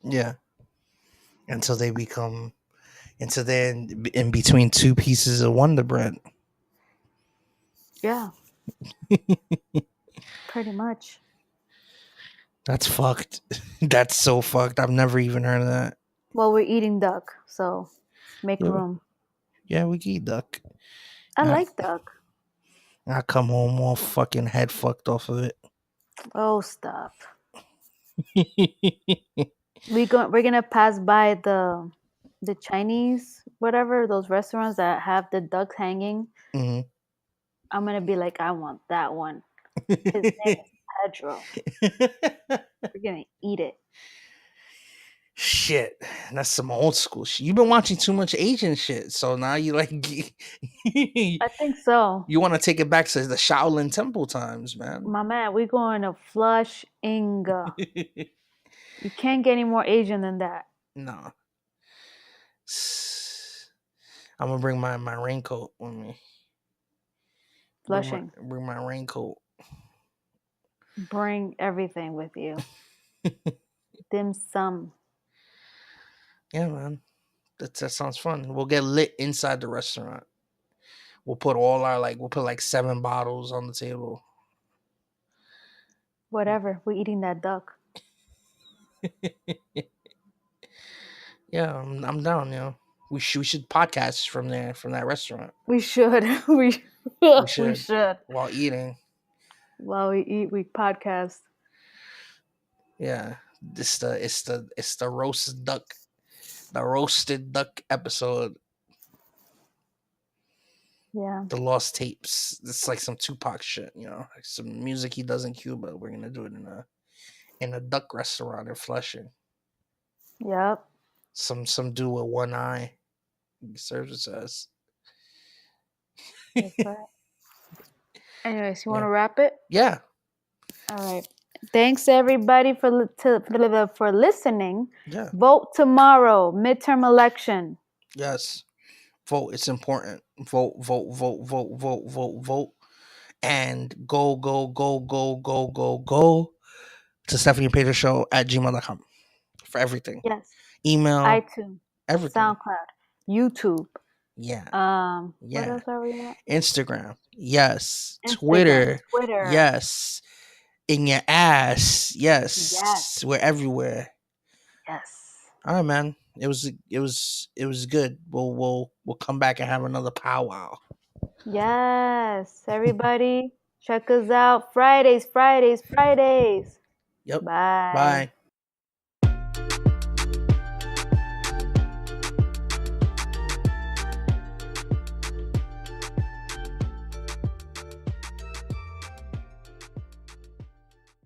Yeah. Until they're in between two pieces of Wonder Bread. Yeah. Pretty much. That's fucked. That's so fucked. I've never even heard of that. Well, we're eating duck, so make room. Yeah, we can eat duck. I like duck. I come home all fucking head fucked off of it. Oh, stop. We're gonna pass by the Chinese, whatever, those restaurants that have the ducks hanging. Mm-hmm. I'm gonna be like, I want that one. His name is Pedro. We're gonna eat it. Shit, that's some old school shit. You've been watching too much Asian shit, so now you like. I think so. You want to take it back to the Shaolin Temple times, man. My man, we're going to Flushing. You can't get any more Asian than that. No. I'm gonna bring my raincoat with me. Flushing. Bring my raincoat. Bring everything with you. Dim sum. Yeah, man. That sounds fun. We'll get lit inside the restaurant. We'll put like 7 bottles on the table. Whatever. We're eating that duck. Yeah, I'm down, We should podcast from there, from that restaurant. We should. we should. While eating. While we eat, we podcast. Yeah. It's the roasted duck. The roasted duck episode. Yeah. The lost tapes. It's like some Tupac shit, you know, like some music he does in Cuba. We're gonna do it in a duck restaurant in Flushing. Yep. Some dude with one eye. He serves it to us. That's right. Anyways, you want to wrap it? Yeah. All right. Thanks everybody for listening. Yeah. Vote tomorrow, midterm election. Yes. Vote. It's important. Vote. And go to stephaniepettershow@gmail.com for everything. Yes. Email. iTunes. Everything. SoundCloud. YouTube. Yeah. What else are we at? Instagram. Yes. Twitter. Yes. In your ass. Yes. We're everywhere. Yes. All right, man. It was good. We'll come back and have another powwow. Yes. Everybody, check us out. Fridays. Yep. Bye. Bye.